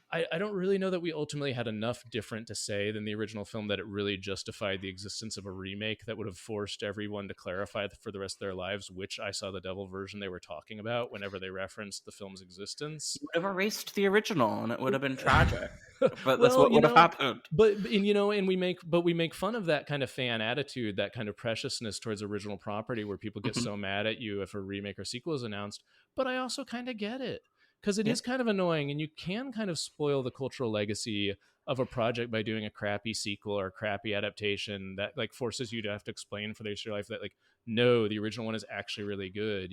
I don't really know that we ultimately had enough different to say than the original film that it really justified the existence of a remake that would have forced everyone to clarify for the rest of their lives which I Saw the Devil version they were talking about whenever they referenced the film's existence. You would have erased the original, and it would have been tragic. But that's what would have happened. But we make fun of that kind of fan attitude, that kind of preciousness towards original property, where people get so mad at you if a remake or sequel is announced. But I also kind of get it, because it is kind of annoying, and you can kind of spoil the cultural legacy of a project by doing a crappy sequel or a crappy adaptation that like forces you to have to explain for the rest of your life that like, no, the original one is actually really good,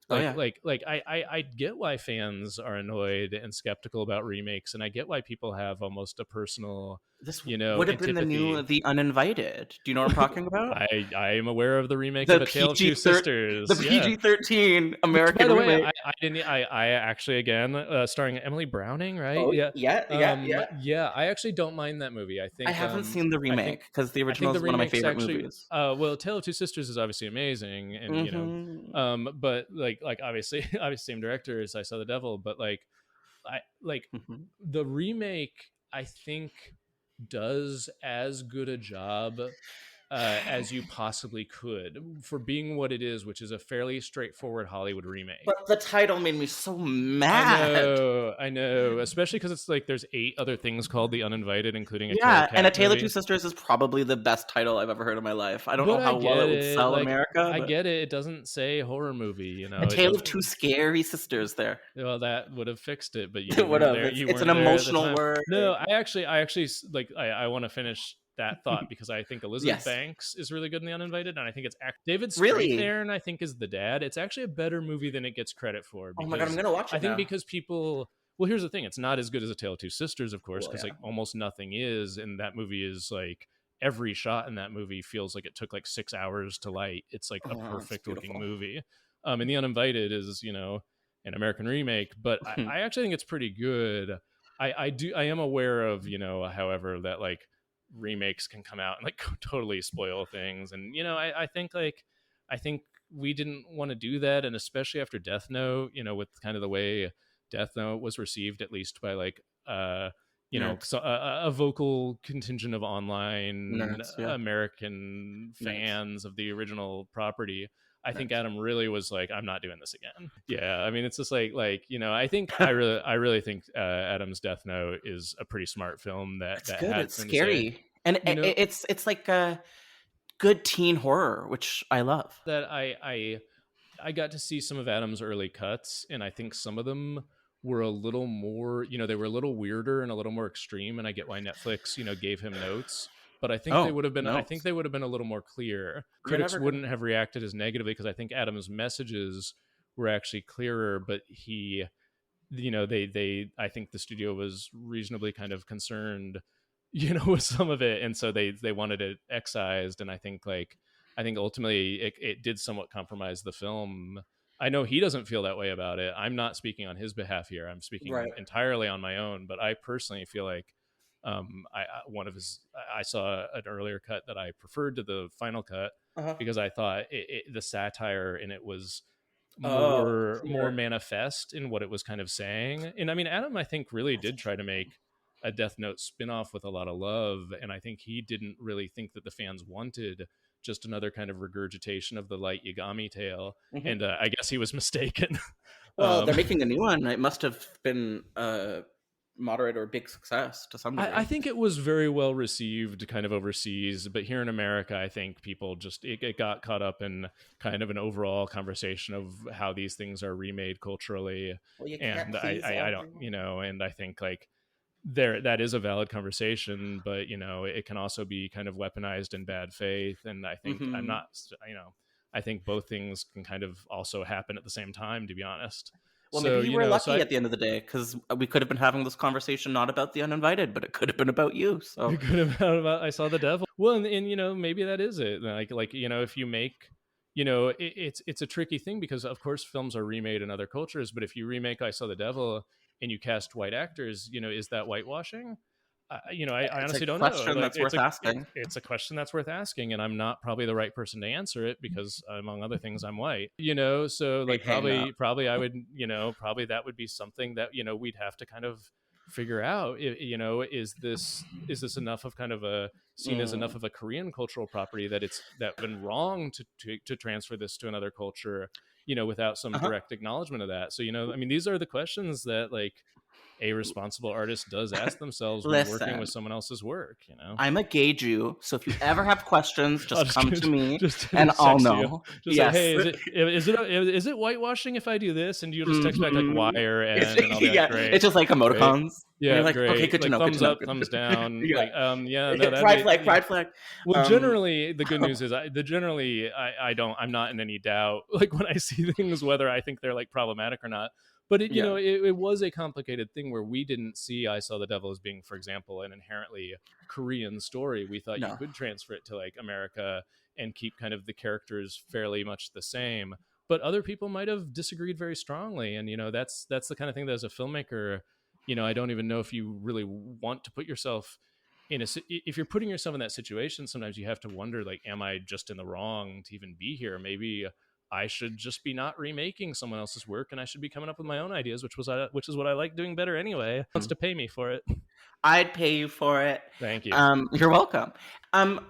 I get why fans are annoyed and skeptical about remakes, and I get why people have almost a personal This you know, would have been the new The Uninvited. Do you know what I'm talking about? I am aware of the remake of A Tale of Two Sisters. The PG-13 American By the remake. way, I actually, again, starring Emily Browning, right? Oh, yeah. Yeah. I actually don't mind that movie. I think I haven't seen the remake because the original is one of my favorite movies. Well, A Tale of Two Sisters is obviously amazing, and you know, but like obviously same director as I Saw the Devil, but the remake, I think, does as good a job as you possibly could for being what it is, which is a fairly straightforward Hollywood remake. But the title made me so mad. I know, especially because it's like there's 8 other things called The Uninvited, including a and A Tale of Two Sisters is probably the best title I've ever heard in my life. I don't know how well it would sell in America. I get it. It doesn't say horror movie, you know. A Tale of Two Scary Sisters there. Well, that would have fixed it, but it would have. It's an emotional word. No, I actually like I want to finish that thought because I think Elizabeth Banks is really good in The Uninvited, and I think it's David Strathairn, I think, is the dad. It's actually a better movie than it gets credit for. Oh my god, I'm gonna watch it. I think because people. Well, here's the thing: it's not as good as A Tale of Two Sisters, of course, because like almost nothing is, and that movie is like every shot in that movie feels like it took like 6 hours to light. It's like a perfect looking movie. And The Uninvited is, you know, an American remake, but I actually think it's pretty good. I am aware of, you know, however, that like remakes can come out and like totally spoil things, and you know, I think we didn't want to do that, and especially after Death Note, you know, with kind of the way Death Note was received, at least by like you know, so a vocal contingent of online American fans of the original property. I think Adam really was like, I'm not doing this again. Yeah, I mean, it's just like you know, I think I really think Adam's Death Note is a pretty smart film. It's good. It's scary, and you know, it's like a good teen horror, which I love. That I got to see some of Adam's early cuts, and I think some of them were a little more, you know, they were a little weirder and a little more extreme, and I get why Netflix, you know, gave him notes. But I think they would have been. Notes. I think they would have been a little more clear. Critics wouldn't have reacted as negatively because I think Adam's messages were actually clearer. But he, you know, I think the studio was reasonably kind of concerned, you know, with some of it, and so they wanted it excised. And I think ultimately it did somewhat compromise the film. I know he doesn't feel that way about it. I'm not speaking on his behalf here. I'm speaking entirely on my own. But I personally feel like. I saw an earlier cut that I preferred to the final cut because I thought the satire in it was more manifest in what it was kind of saying. And I mean, Adam, I think, really did try to make a Death Note spinoff with a lot of love. And I think he didn't really think that the fans wanted just another kind of regurgitation of the Light Yagami tale. And I guess he was mistaken. Well, they're making a new one. It must have been moderate or big success to some degree. I think it was very well received kind of overseas, but here in America, I think people just it got caught up in kind of an overall conversation of how these things are remade culturally. And I don't, you know, and I think like that is a valid conversation, but you know, it can also be kind of weaponized in bad faith. And I think I'm not, you know, I think both things can kind of also happen at the same time, to be honest. Well, maybe you were lucky at the end of the day, because we could have been having this conversation not about The Uninvited, but it could have been about you. So it could have been about I Saw the Devil. Well, and you know, maybe that is it. Like you know, if you make, you know, it's a tricky thing because of course films are remade in other cultures, but if you remake I Saw the Devil and you cast white actors, you know, is that whitewashing? You know, I honestly don't know. It's a question that's worth asking, and I'm not probably the right person to answer it because, among other things, I'm white. You know, so like probably I would, you know, probably that would be something that, you know, we'd have to kind of figure out. You know, is this enough of kind of a seen as enough of a Korean cultural property that it's been wrong to transfer this to another culture, you know, without some direct acknowledgement of that. So, you know, I mean, these are the questions that like a responsible artist does ask themselves when working with someone else's work, you know. I'm a gay Jew, so if you ever have questions, just come to me and I'll know. Yes. Like, hey, is it whitewashing if I do this? And you just text back like wire and I'll be like, great. It's just like emoticons. Great. Yeah, you're like, great. Okay, good to know. Thumbs up, thumbs down. Pride flag. Well, generally, the good news is I'm not in any doubt. Like when I see things, whether I think they're like problematic or not. But it was a complicated thing where we didn't see I Saw the Devil as being, for example, an inherently Korean story. We thought you could transfer it to like America and keep kind of the characters fairly much the same. But other people might have disagreed very strongly, and that's the kind of thing that as a filmmaker, I don't even know if you really want to put yourself if you're putting yourself in that situation. Sometimes you have to wonder, like, am I just in the wrong to even be here? Maybe I should just be not remaking someone else's work, and I should be coming up with my own ideas, which is what I like doing better anyway. Wants to pay me for it. I'd pay you for it. Thank you. You're welcome.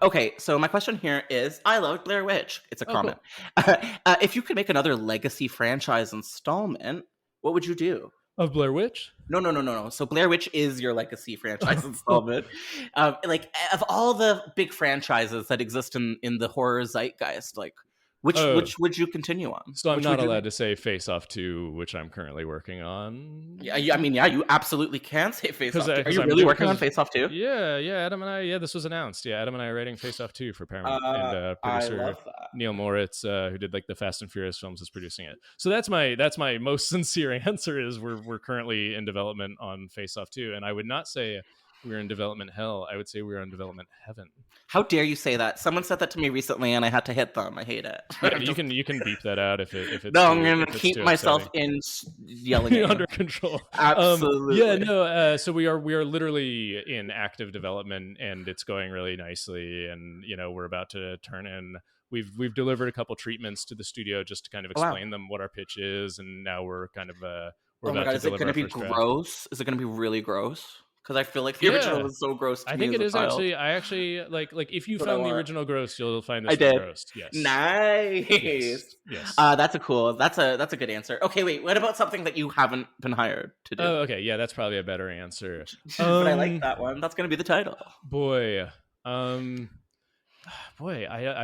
Okay, so my question here is, I love Blair Witch. It's a comment. Cool. If you could make another legacy franchise installment, what would you do? Of Blair Witch? No. So Blair Witch is your legacy franchise installment. Like, of all the big franchises that exist in the horror zeitgeist, like, which would you continue on? So I'm not allowed to say Face Off 2, which I'm currently working on. Yeah, I mean, you absolutely can say Face Off 2. Are you really working on Face Off 2? Yeah, Adam and I, this was announced. Yeah, Adam and I are writing Face Off 2 for Paramount. And producer Neill Moritz, who did like the Fast and Furious films, is producing it. So that's my most sincere answer is we're currently in development on Face Off 2. And I would not say we're in development hell. I would say we're in development heaven. How dare you say that? Someone said that to me recently, and I had to hit them. I hate it. Yeah, you can beep that out if it's. No, I'm gonna keep myself in yelling under control. Absolutely. So we are literally in active development, and it's going really nicely. And we're about to turn in. We've delivered a couple treatments to the studio just to kind of explain them what our pitch is, and now we're kind of we're about to deliver. Is it going to be gross? Is it going to be really gross? Because I feel like the original was so gross to me. I think it is actually. I actually like if you found the original gross, you'll find this one gross. Yes. Nice. Yes. That's a good answer. Okay, wait. What about something that you haven't been hired to do? Oh, okay. Yeah, that's probably a better answer. But I like that one. That's going to be the title. Boy. I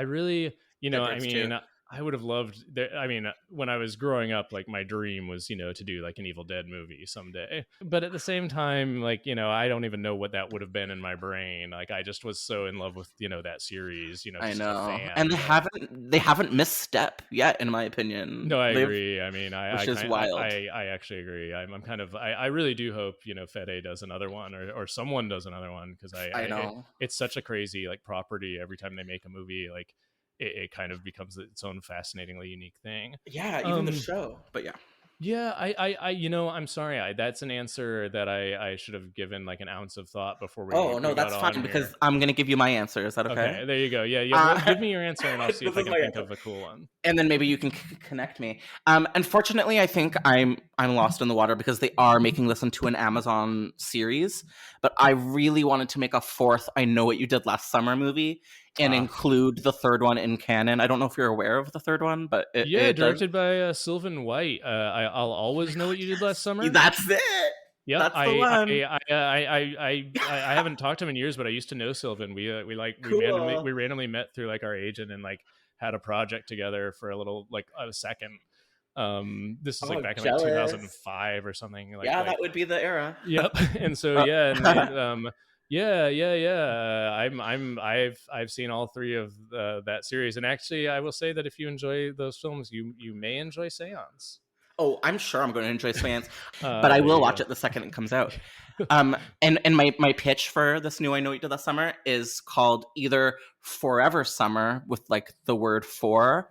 really, I mean, I would have loved when I was growing up, like my dream was, to do like an Evil Dead movie someday. But at the same time, like, I don't even know what that would have been in my brain. Like, I just was so in love with, that series, I know. And they haven't misstep yet, in my opinion. No, I agree. I mean, which is wild. I actually agree. I'm kind of, I really do hope, Freddy does another one or someone does another one. Cause I know it's such a crazy like property. Every time they make a movie, like, it kind of becomes its own fascinatingly unique thing. Yeah, even the show. But yeah, I'm sorry. That's an answer that I should have given like an ounce of thought before we. Oh no, that's fine because I'm gonna give you my answer. Is that okay? Okay, there you go. Yeah. Give me your answer and I'll see if I can think of a cool one. And then maybe you can connect me. Unfortunately, I think I'm lost in the water because they are making this into an Amazon series. But I really wanted to make a fourth I Know What You Did Last Summer movie and include the third one in canon. I don't know if you're aware of the third one, but directed by Sylvan White. I'll always know what you did last summer. That's it. Yeah, that's the one. I haven't talked to him in years, but I used to know Sylvan. We randomly met through like our agent and like had a project together for a little like a second. This is like back in like 2005 or something. Like, that would be the era. Yep. And so I've seen all three of that series, and actually, I will say that if you enjoy those films, you may enjoy Seance. Oh, I'm sure I'm going to enjoy Seance, but I will watch it the second it comes out. And my pitch for this new I Know What You Did Last Summer is called either Forever Summer with like the word for.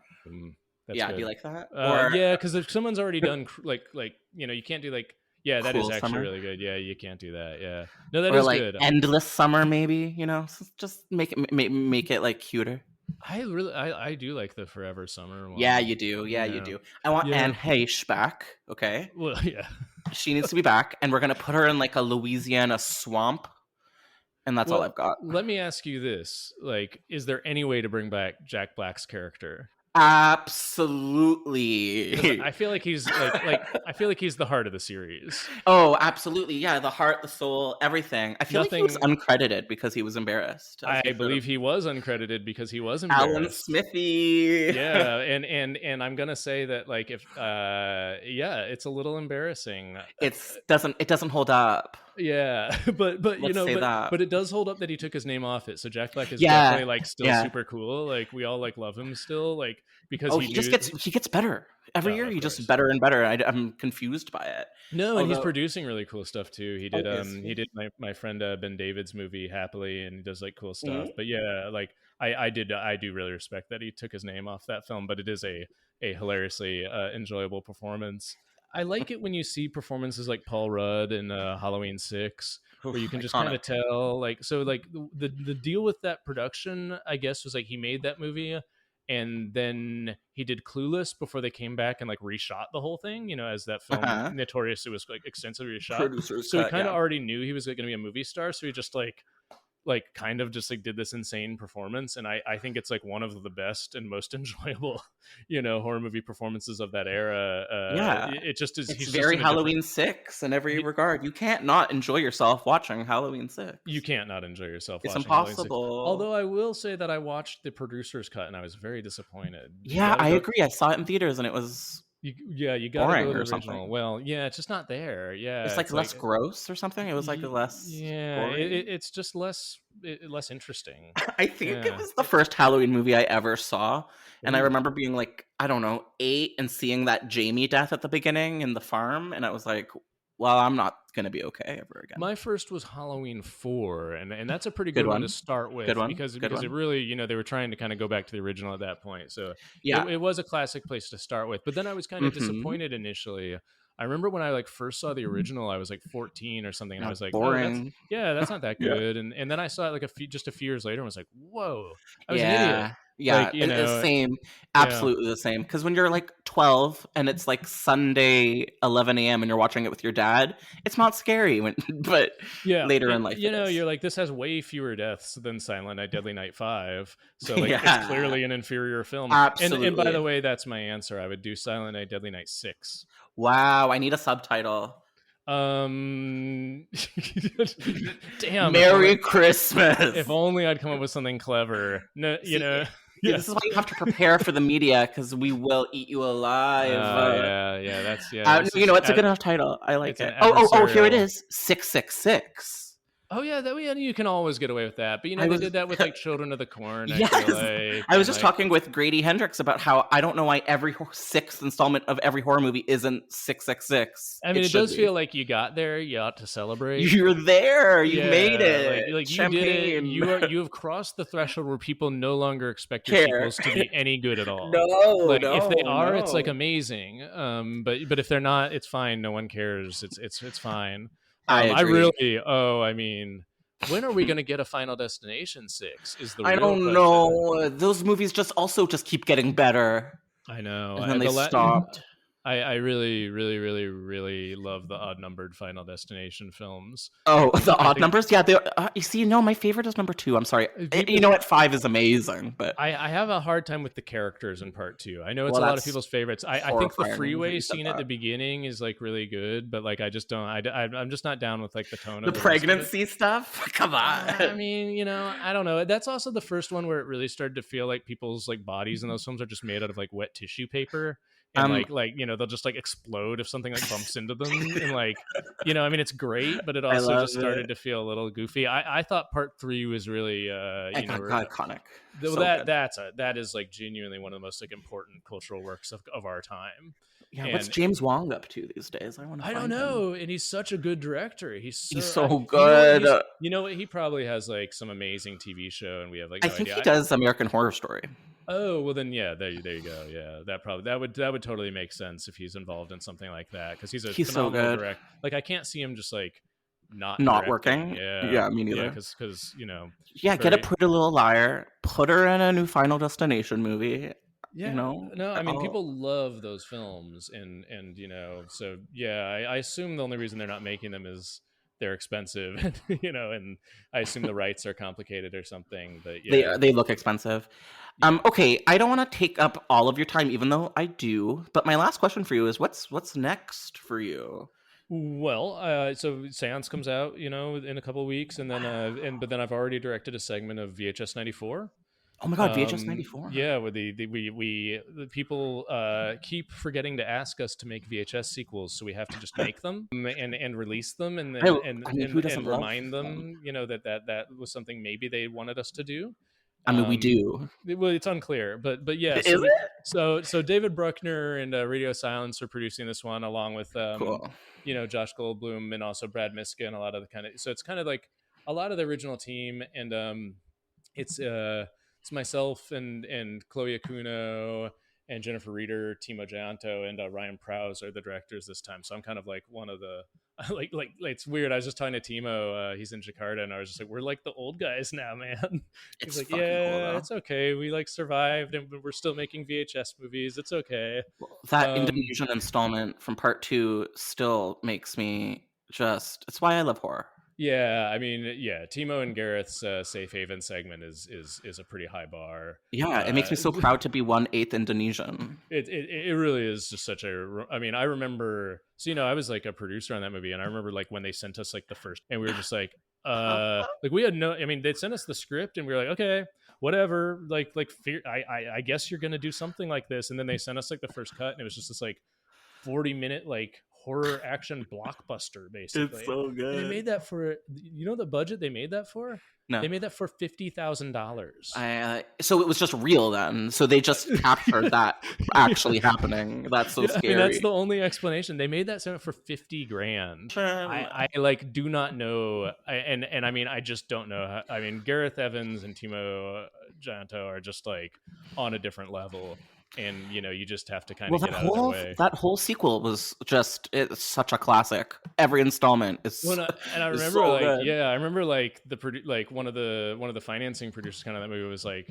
That's good. Do you like that? Because if someone's already done like you can't do like. Yeah, that cool is actually summer. Really good. Yeah, you can't do that. Yeah, no, that or is like good. Endless Summer, maybe. Just make it like cuter. I do like the Forever Summer one. Yeah, you do. Yeah, you do. I want Anne Heche back. Okay. Well, yeah. She needs to be back, and we're gonna put her in like a Louisiana swamp, and that's all I've got. Let me ask you this: like, is there any way to bring back Jack Black's character? Absolutely. I feel like he's I feel like he's the heart of the series. Oh, absolutely. Yeah, the heart, the soul, everything. I feel like he was uncredited because he was embarrassed. I believe he was uncredited because he was embarrassed. Alan Smithy. Yeah, and I'm gonna say that like if it's a little embarrassing. It doesn't hold up. Let's say that. But it does hold up that he took his name off it. So Jack Black is Yeah, definitely like still yeah. super cool. Like we all like love him still, like because he gets better every year. of He course. just better and better. I'm confused by it. No, and he's producing really cool stuff too. He did is he did my friend Ben David's movie Happily, and he does like cool stuff. Mhm. But yeah, like I do really respect that he took his name off that film, but it is a hilariously enjoyable performance. I like it when you see performances like Paul Rudd in Halloween 6, where you can just kind of tell, like, so like the deal with that production, I guess, was like he made that movie and then he did Clueless before they came back and like reshot the whole thing, you know, as that film notoriously was like extensively reshot. So he kind of already knew he was like, going to be a movie star, so he just like kind of just like did this insane performance, and I think it's like one of the best and most enjoyable, you know, horror movie performances of that era. It just is. It's very Halloween 6 in every regard. You can't not enjoy yourself watching Halloween 6. You can't not enjoy yourself. It's watching impossible. Although I will say that I watched the producer's cut and I was very disappointed. Yeah, I agree. I saw it in theaters and it was you gotta go to the original. Something. Well, yeah, it's just not there. Yeah, it's like less gross or something. It was like less. Yeah, it's just less interesting. I think it was the first Halloween movie I ever saw, and I remember being like, I don't know, 8 and seeing that Jamie death at the beginning in the farm, and I was like, well, I'm not going to be okay ever again. My first was Halloween 4, and that's a pretty good one to start with, because it really, you know, they were trying to kind of go back to the original at that point. So yeah, it was a classic place to start with. But then I was kind of disappointed initially. I remember when I like first saw the original, I was like 14 or something, and I was like, boring. That's not that good. And then I saw it like just a few years later and was like, whoa, I was an idiot. Yeah, like, you know, the same, absolutely the same. Because when you're like 12 and it's like Sunday 11 a.m. and you're watching it with your dad, it's not scary. But later in life, you know, you're like, this has way fewer deaths than Silent Night, Deadly Night 5. So like, it's clearly an inferior film. Absolutely. And by the way, that's my answer. I would do Silent Night, Deadly Night 6. Wow, I need a subtitle. Damn. Merry Christmas. If only I'd come up with something clever. No, you know. Yeah, this is why you have to prepare for the media, because we will eat you alive. You know, it's a good enough title. I like it. Oh, here it is. 666. Oh yeah, you can always get away with that. But you know, they did that with like Children of the Corn. Yes, I was just talking with Grady Hendrix about how I don't know why every 6th installment of every horror movie isn't 666. I mean, it does feel like you got there. You ought to celebrate. You're there. You made it. Like you did it. You have crossed the threshold where people no longer expect your sequels to be any good at all. If they are, it's like amazing. But if they're not, it's fine. No one cares. It's fine. I mean, when are we going to get a Final Destination 6? Is the real question. Know. Those movies just keep getting better. I know. And then they stopped. I really, really, really, really love the odd numbered Final Destination films. Oh, the odd numbers? Yeah. You see, no, my favorite is number 2. I'm sorry. You know what? 5 is amazing, but I have a hard time with the characters in part 2. I know it's a lot of people's favorites. I think the freeway scene at the beginning is like really good, but like I just don't. I'm just not down with like the tone of the pregnancy stuff. Come on. I mean, you know, I don't know. That's also the first one where it really started to feel like people's like bodies in those films are just made out of like wet tissue paper. And like you know, they'll just like explode if something like bumps into them, and like, you know, I mean, it's great, but it also just started to feel a little goofy. I thought part 3 was really iconic. That is like genuinely one of the most like important cultural works of our time. Yeah, what's James Wong up to these days? I don't know. And he's such a good director. He's so good. You know what? He probably has like some amazing TV show, and we have like I think he does American Horror Story. Oh, well then, yeah, there you go. Yeah, that would totally make sense if he's involved in something like that, because he's phenomenal so good. director. Like I can't see him just like not working. Yeah, me neither. Because you know. Yeah, get a Pretty Little Liar, put her in a new Final Destination movie. Yeah, you know? No, I mean people love those films, and you know, so yeah, I assume the only reason they're not making them is they're expensive, you know, and I assume the rights are complicated or something. But yeah, they look expensive. Okay, I don't want to take up all of your time, even though I do. But my last question for you is, what's next for you? Well, so Seance comes out, you know, in a couple of weeks, and then but then I've already directed a segment of VHS 94. Oh my god, VHS 94. Yeah, with the people keep forgetting to ask us to make VHS sequels, so we have to just make them and release them, and then and remind them, you know, that was something maybe they wanted us to do. I mean, we do. Well, it's unclear, but yeah. So David Bruckner and Radio Silence are producing this one, along with Cool. you know, Josh Goldblum and also Brad Miska and a lot of the kind of. So it's kind of like a lot of the original team, and it's myself and Chloe Akuno and Jennifer Reeder, Timo Gianto, and Ryan Prowse are the directors this time. So I'm kind of like one of the like it's weird. I was just talking to Timo. He's in Jakarta, and I was just like, we're like the old guys now, man. He's like, yeah, cool, it's okay. We like survived, and we're still making VHS movies. It's okay. That Indonesian installment from part 2 still makes me just. It's why I love horror. Yeah, I mean, yeah, Timo and Gareth's Safe Haven segment is a pretty high bar. Yeah, it makes me so proud to be 1/8 Indonesian. It really is just such a. I mean, I remember. So you know, I was like a producer on that movie, and I remember like when they sent us like the first, and we were just like we had no. I mean, they sent us the script, and we were like, okay, whatever. I guess you're gonna do something like this, and then they sent us like the first cut, and it was just this like 40-minute like horror action blockbuster, basically. It's so good. And they made that for, you know, the budget they made that for? No. They made that for $50,000. So it was just real then. So they just captured that actually happening. That's so scary. I mean, that's the only explanation. They made that for $50,000. I like do not know. And I mean, I just don't know. I mean, Gareth Evans and Timo Gianto are just like on a different level. And you know, you just have to kind of get out of their way. That whole sequel was it's such a classic. Every installment is. Well, and I remember so like, yeah, I remember like one of the financing producers kind of that movie was like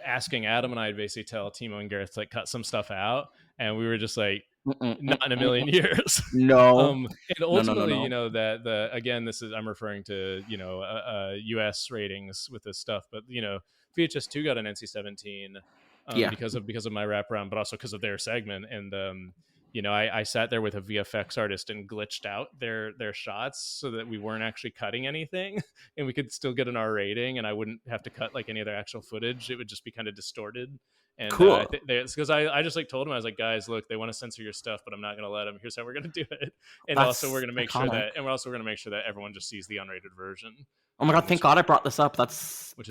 asking Adam and I to basically tell Timo and Gareth to like cut some stuff out, and we were just like, not in a million years. No. And ultimately, no. You know, that again, this is, I'm referring to, you know, US ratings with this stuff, but you know, VHS 2 got an NC-17. Because of my wraparound, but also because of their segment. And you know, I sat there with a VFX artist and glitched out their shots so that we weren't actually cutting anything, and we could still get an R rating, and I wouldn't have to cut like any of their actual footage. It would just be kind of distorted. And cool. Because I just like told them, I was like, guys, look, they want to censor your stuff, but I'm not going to let them. Here's how we're going to do it. And also we're going to make sure that everyone just sees the unrated version. Oh my god! Thank God I brought this up.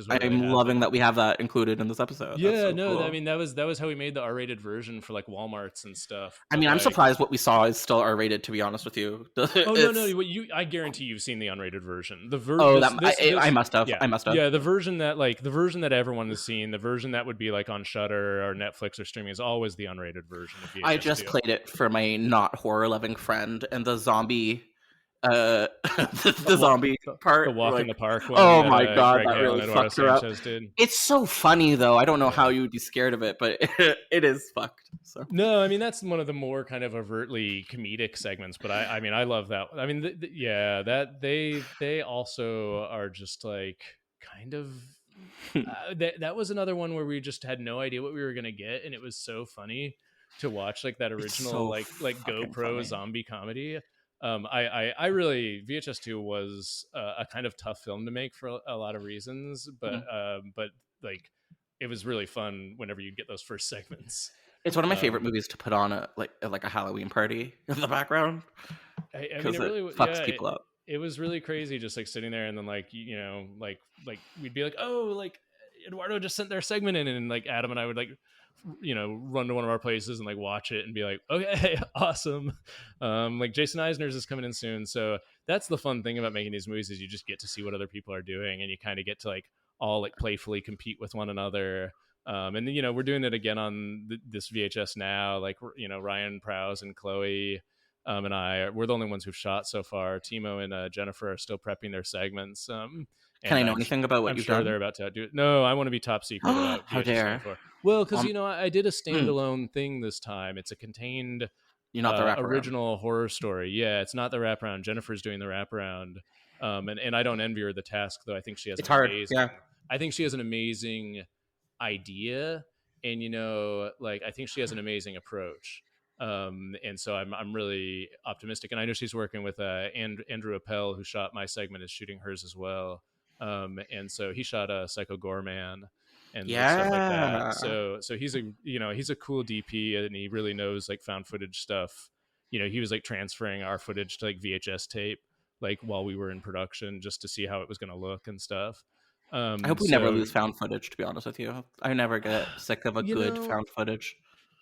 I'm loving that we have that included in this episode. Yeah, cool. I mean that was how we made the R-rated version for like Walmarts and stuff. I mean, I'm surprised what we saw is still R-rated. To be honest with you. No! I guarantee you've seen the unrated version. The I must have. Yeah. I must have. Yeah, the version that everyone has seen, the version that would be like on Shudder or Netflix or streaming, is always the unrated version of VHS. I just played it for my not horror loving friend, and the zombie. The zombie part, the walk in the park. Oh my god, that really fucked her up. It's so funny though. I don't know how you would be scared of it, but it is fucked. So no, I mean that's one of the more kind of overtly comedic segments. But I mean I love that. I mean that they also are just like kind of. That was another one where we just had no idea what we were gonna get, and it was so funny to watch like that original so like GoPro funny. Zombie comedy. I really VHS 2 was a kind of tough film to make for a lot of reasons, but like it was really fun whenever you'd get those first segments. It's one of my favorite movies to put on a Halloween party in the background. I mean, it really fucks people up. It was really crazy, just like sitting there, and then like you know, like we'd be like, oh, like Eduardo just sent their segment in, and like Adam and I would like, you know, run to one of our places and like watch it and be like, okay, awesome. Like Jason Eisner's is coming in soon, so that's the fun thing about making these movies is you just get to see what other people are doing, and you kind of get to like all like playfully compete with one another. And then, you know, we're doing it again on this VHS now. Like, you know, Ryan Prowse and Chloe and we're the only ones who've shot so far. Timo and Jennifer are still prepping their segments. Can I know anything about what you've done? They're about to do it. No, I want to be top secret about how dare. Well, because you know, I did a standalone thing this time. It's a contained, you're not the wraparound. Original horror story. Yeah, it's not the wraparound. Jennifer's doing the wraparound, and I don't envy her the task, though. I think she has. It's hard. Yeah. I think she has an amazing idea, and you know, like I think she has an amazing approach. And so I'm really optimistic, and I know she's working with Andrew Appel, who shot my segment, is shooting hers as well. And so he shot Psycho Gorman. and like, stuff like that. So he's a cool DP, and he really knows like found footage stuff. He was like transferring our footage to like VHS tape, like while we were in production, just to see how it was going to look and stuff. I hope we never lose found footage, to be honest with you. I never get sick of a good found footage.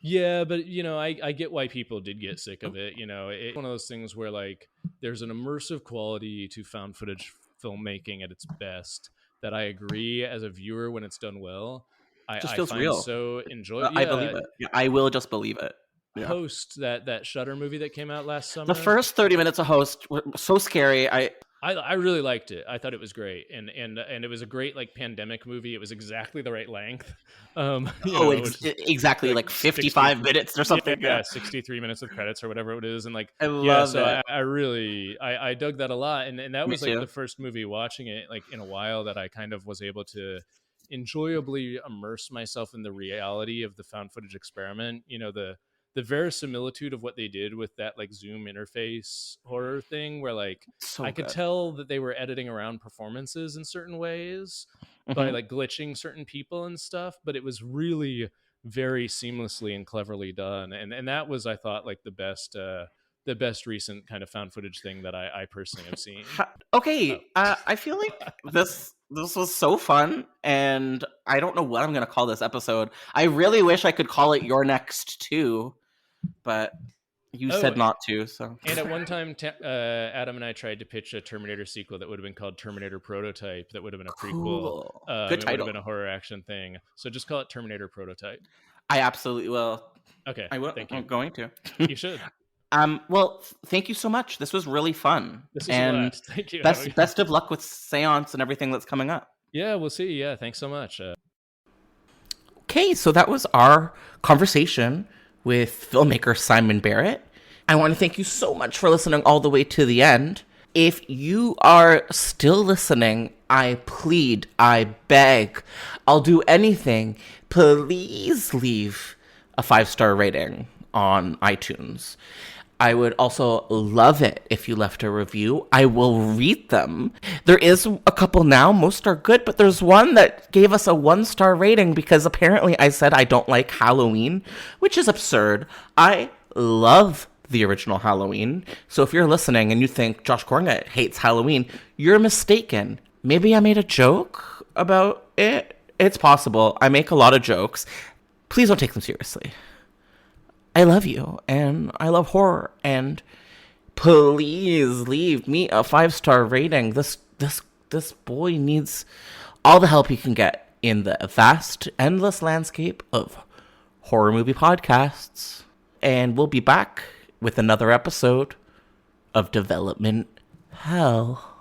Yeah, but I get why people did get sick of it. It's one of those things where like there's an immersive quality to found footage filmmaking at its best that I agree as a viewer when it's done well. It just feels real. So enjoyable. I believe it. Yeah, I will just believe it. Yeah. Host, that Shudder movie that came out last summer. The first 30 minutes of Host were so scary. I really liked it. I thought it was great, and it was a great like pandemic movie. It was exactly the right length. Exactly like 55 minutes or something. Yeah, 63 minutes of credits or whatever it is, and like I really dug that a lot, and that was like the first movie watching it like in a while that I kind of was able to enjoyably immerse myself in the reality of the found footage experiment. The verisimilitude of what they did with that like Zoom interface horror thing, where like I could tell that they were editing around performances in certain ways by like glitching certain people and stuff, but it was really very seamlessly and cleverly done, and that was, I thought, like the best recent kind of found footage thing that I personally have seen. Okay, I feel like this was so fun, and I don't know what I'm gonna call this episode. I really wish I could call it Your Next too, but you said not to. So, and at one time, Adam and I tried to pitch a Terminator sequel that would have been called Terminator Prototype. That would have been a prequel. Good title. It would have been a horror action thing. So just call it Terminator Prototype. I absolutely will. Okay, I will. Thank you. I'm going to. You should. Well, thank you so much. This was really fun. This was a blast. Thank you. Best of luck with Seance and everything that's coming up. Yeah, we'll see. Yeah, thanks so much. Okay, so that was our conversation with filmmaker Simon Barrett. I want to thank you so much for listening all the way to the end. If you are still listening, I plead, I beg, I'll do anything. Please leave a 5-star rating on iTunes. I would also love it if you left a review. I will read them. There is a couple now. Most are good, but there's one that gave us a 1-star rating because apparently I said I don't like Halloween, which is absurd. I love the original Halloween. So if you're listening and you think Josh Cornett hates Halloween, you're mistaken. Maybe I made a joke about it. It's possible. I make a lot of jokes. Please don't take them seriously. I love you, and I love horror, and please leave me a 5-star rating. This boy needs all the help he can get in the vast, endless landscape of horror movie podcasts. And we'll be back with another episode of Development Hell.